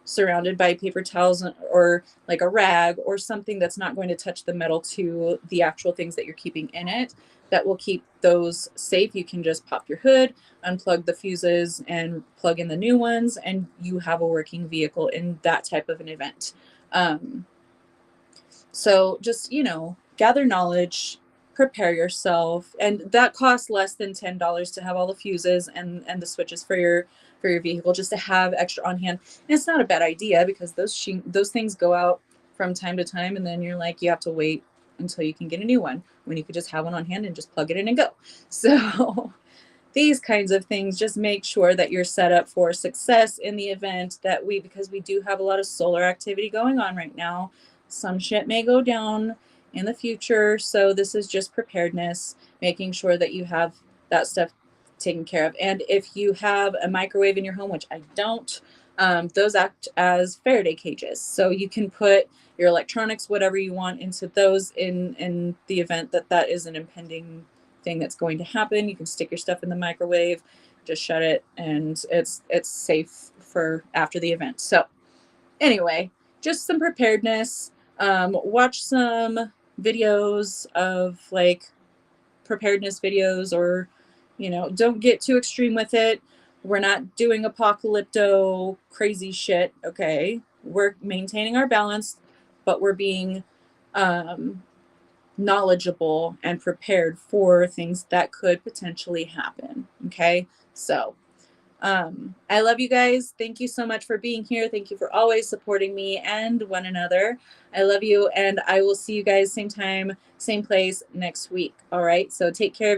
surrounded by paper towels or like a rag or something that's not going to touch the metal to the actual things that you're keeping in it. That will keep those safe. You can just pop your hood, unplug the fuses, and plug in the new ones, and you have a working vehicle in that type of an event. So just, gather knowledge, prepare yourself, and that costs less than $10 to have all the fuses and the switches for your vehicle, just to have extra on hand. And it's not a bad idea, because those things go out from time to time, and then you're like, you have to wait until you can get a new one, when you could just have one on hand and just plug it in and go. So these kinds of things just make sure that you're set up for success in the event that because we do have a lot of solar activity going on right now. Some shit may go down in the future. So this is just preparedness, making sure that you have that stuff taken care of. And if you have a microwave in your home, which I don't, those act as Faraday cages. So you can put your electronics, whatever you want, into those in the event that is an impending thing that's going to happen. You can stick your stuff in the microwave, just shut it, and it's safe for after the event. So anyway, just some preparedness. Watch some videos of like preparedness videos, or don't get too extreme with it. We're not doing apocalypto crazy shit. Okay, we're maintaining our balance, but we're being knowledgeable and prepared for things that could potentially happen. Okay, so I love you guys. Thank you so much for being here. Thank you for always supporting me and one another. I love you, and I will see you guys same time, same place next week. All right, so take care of you.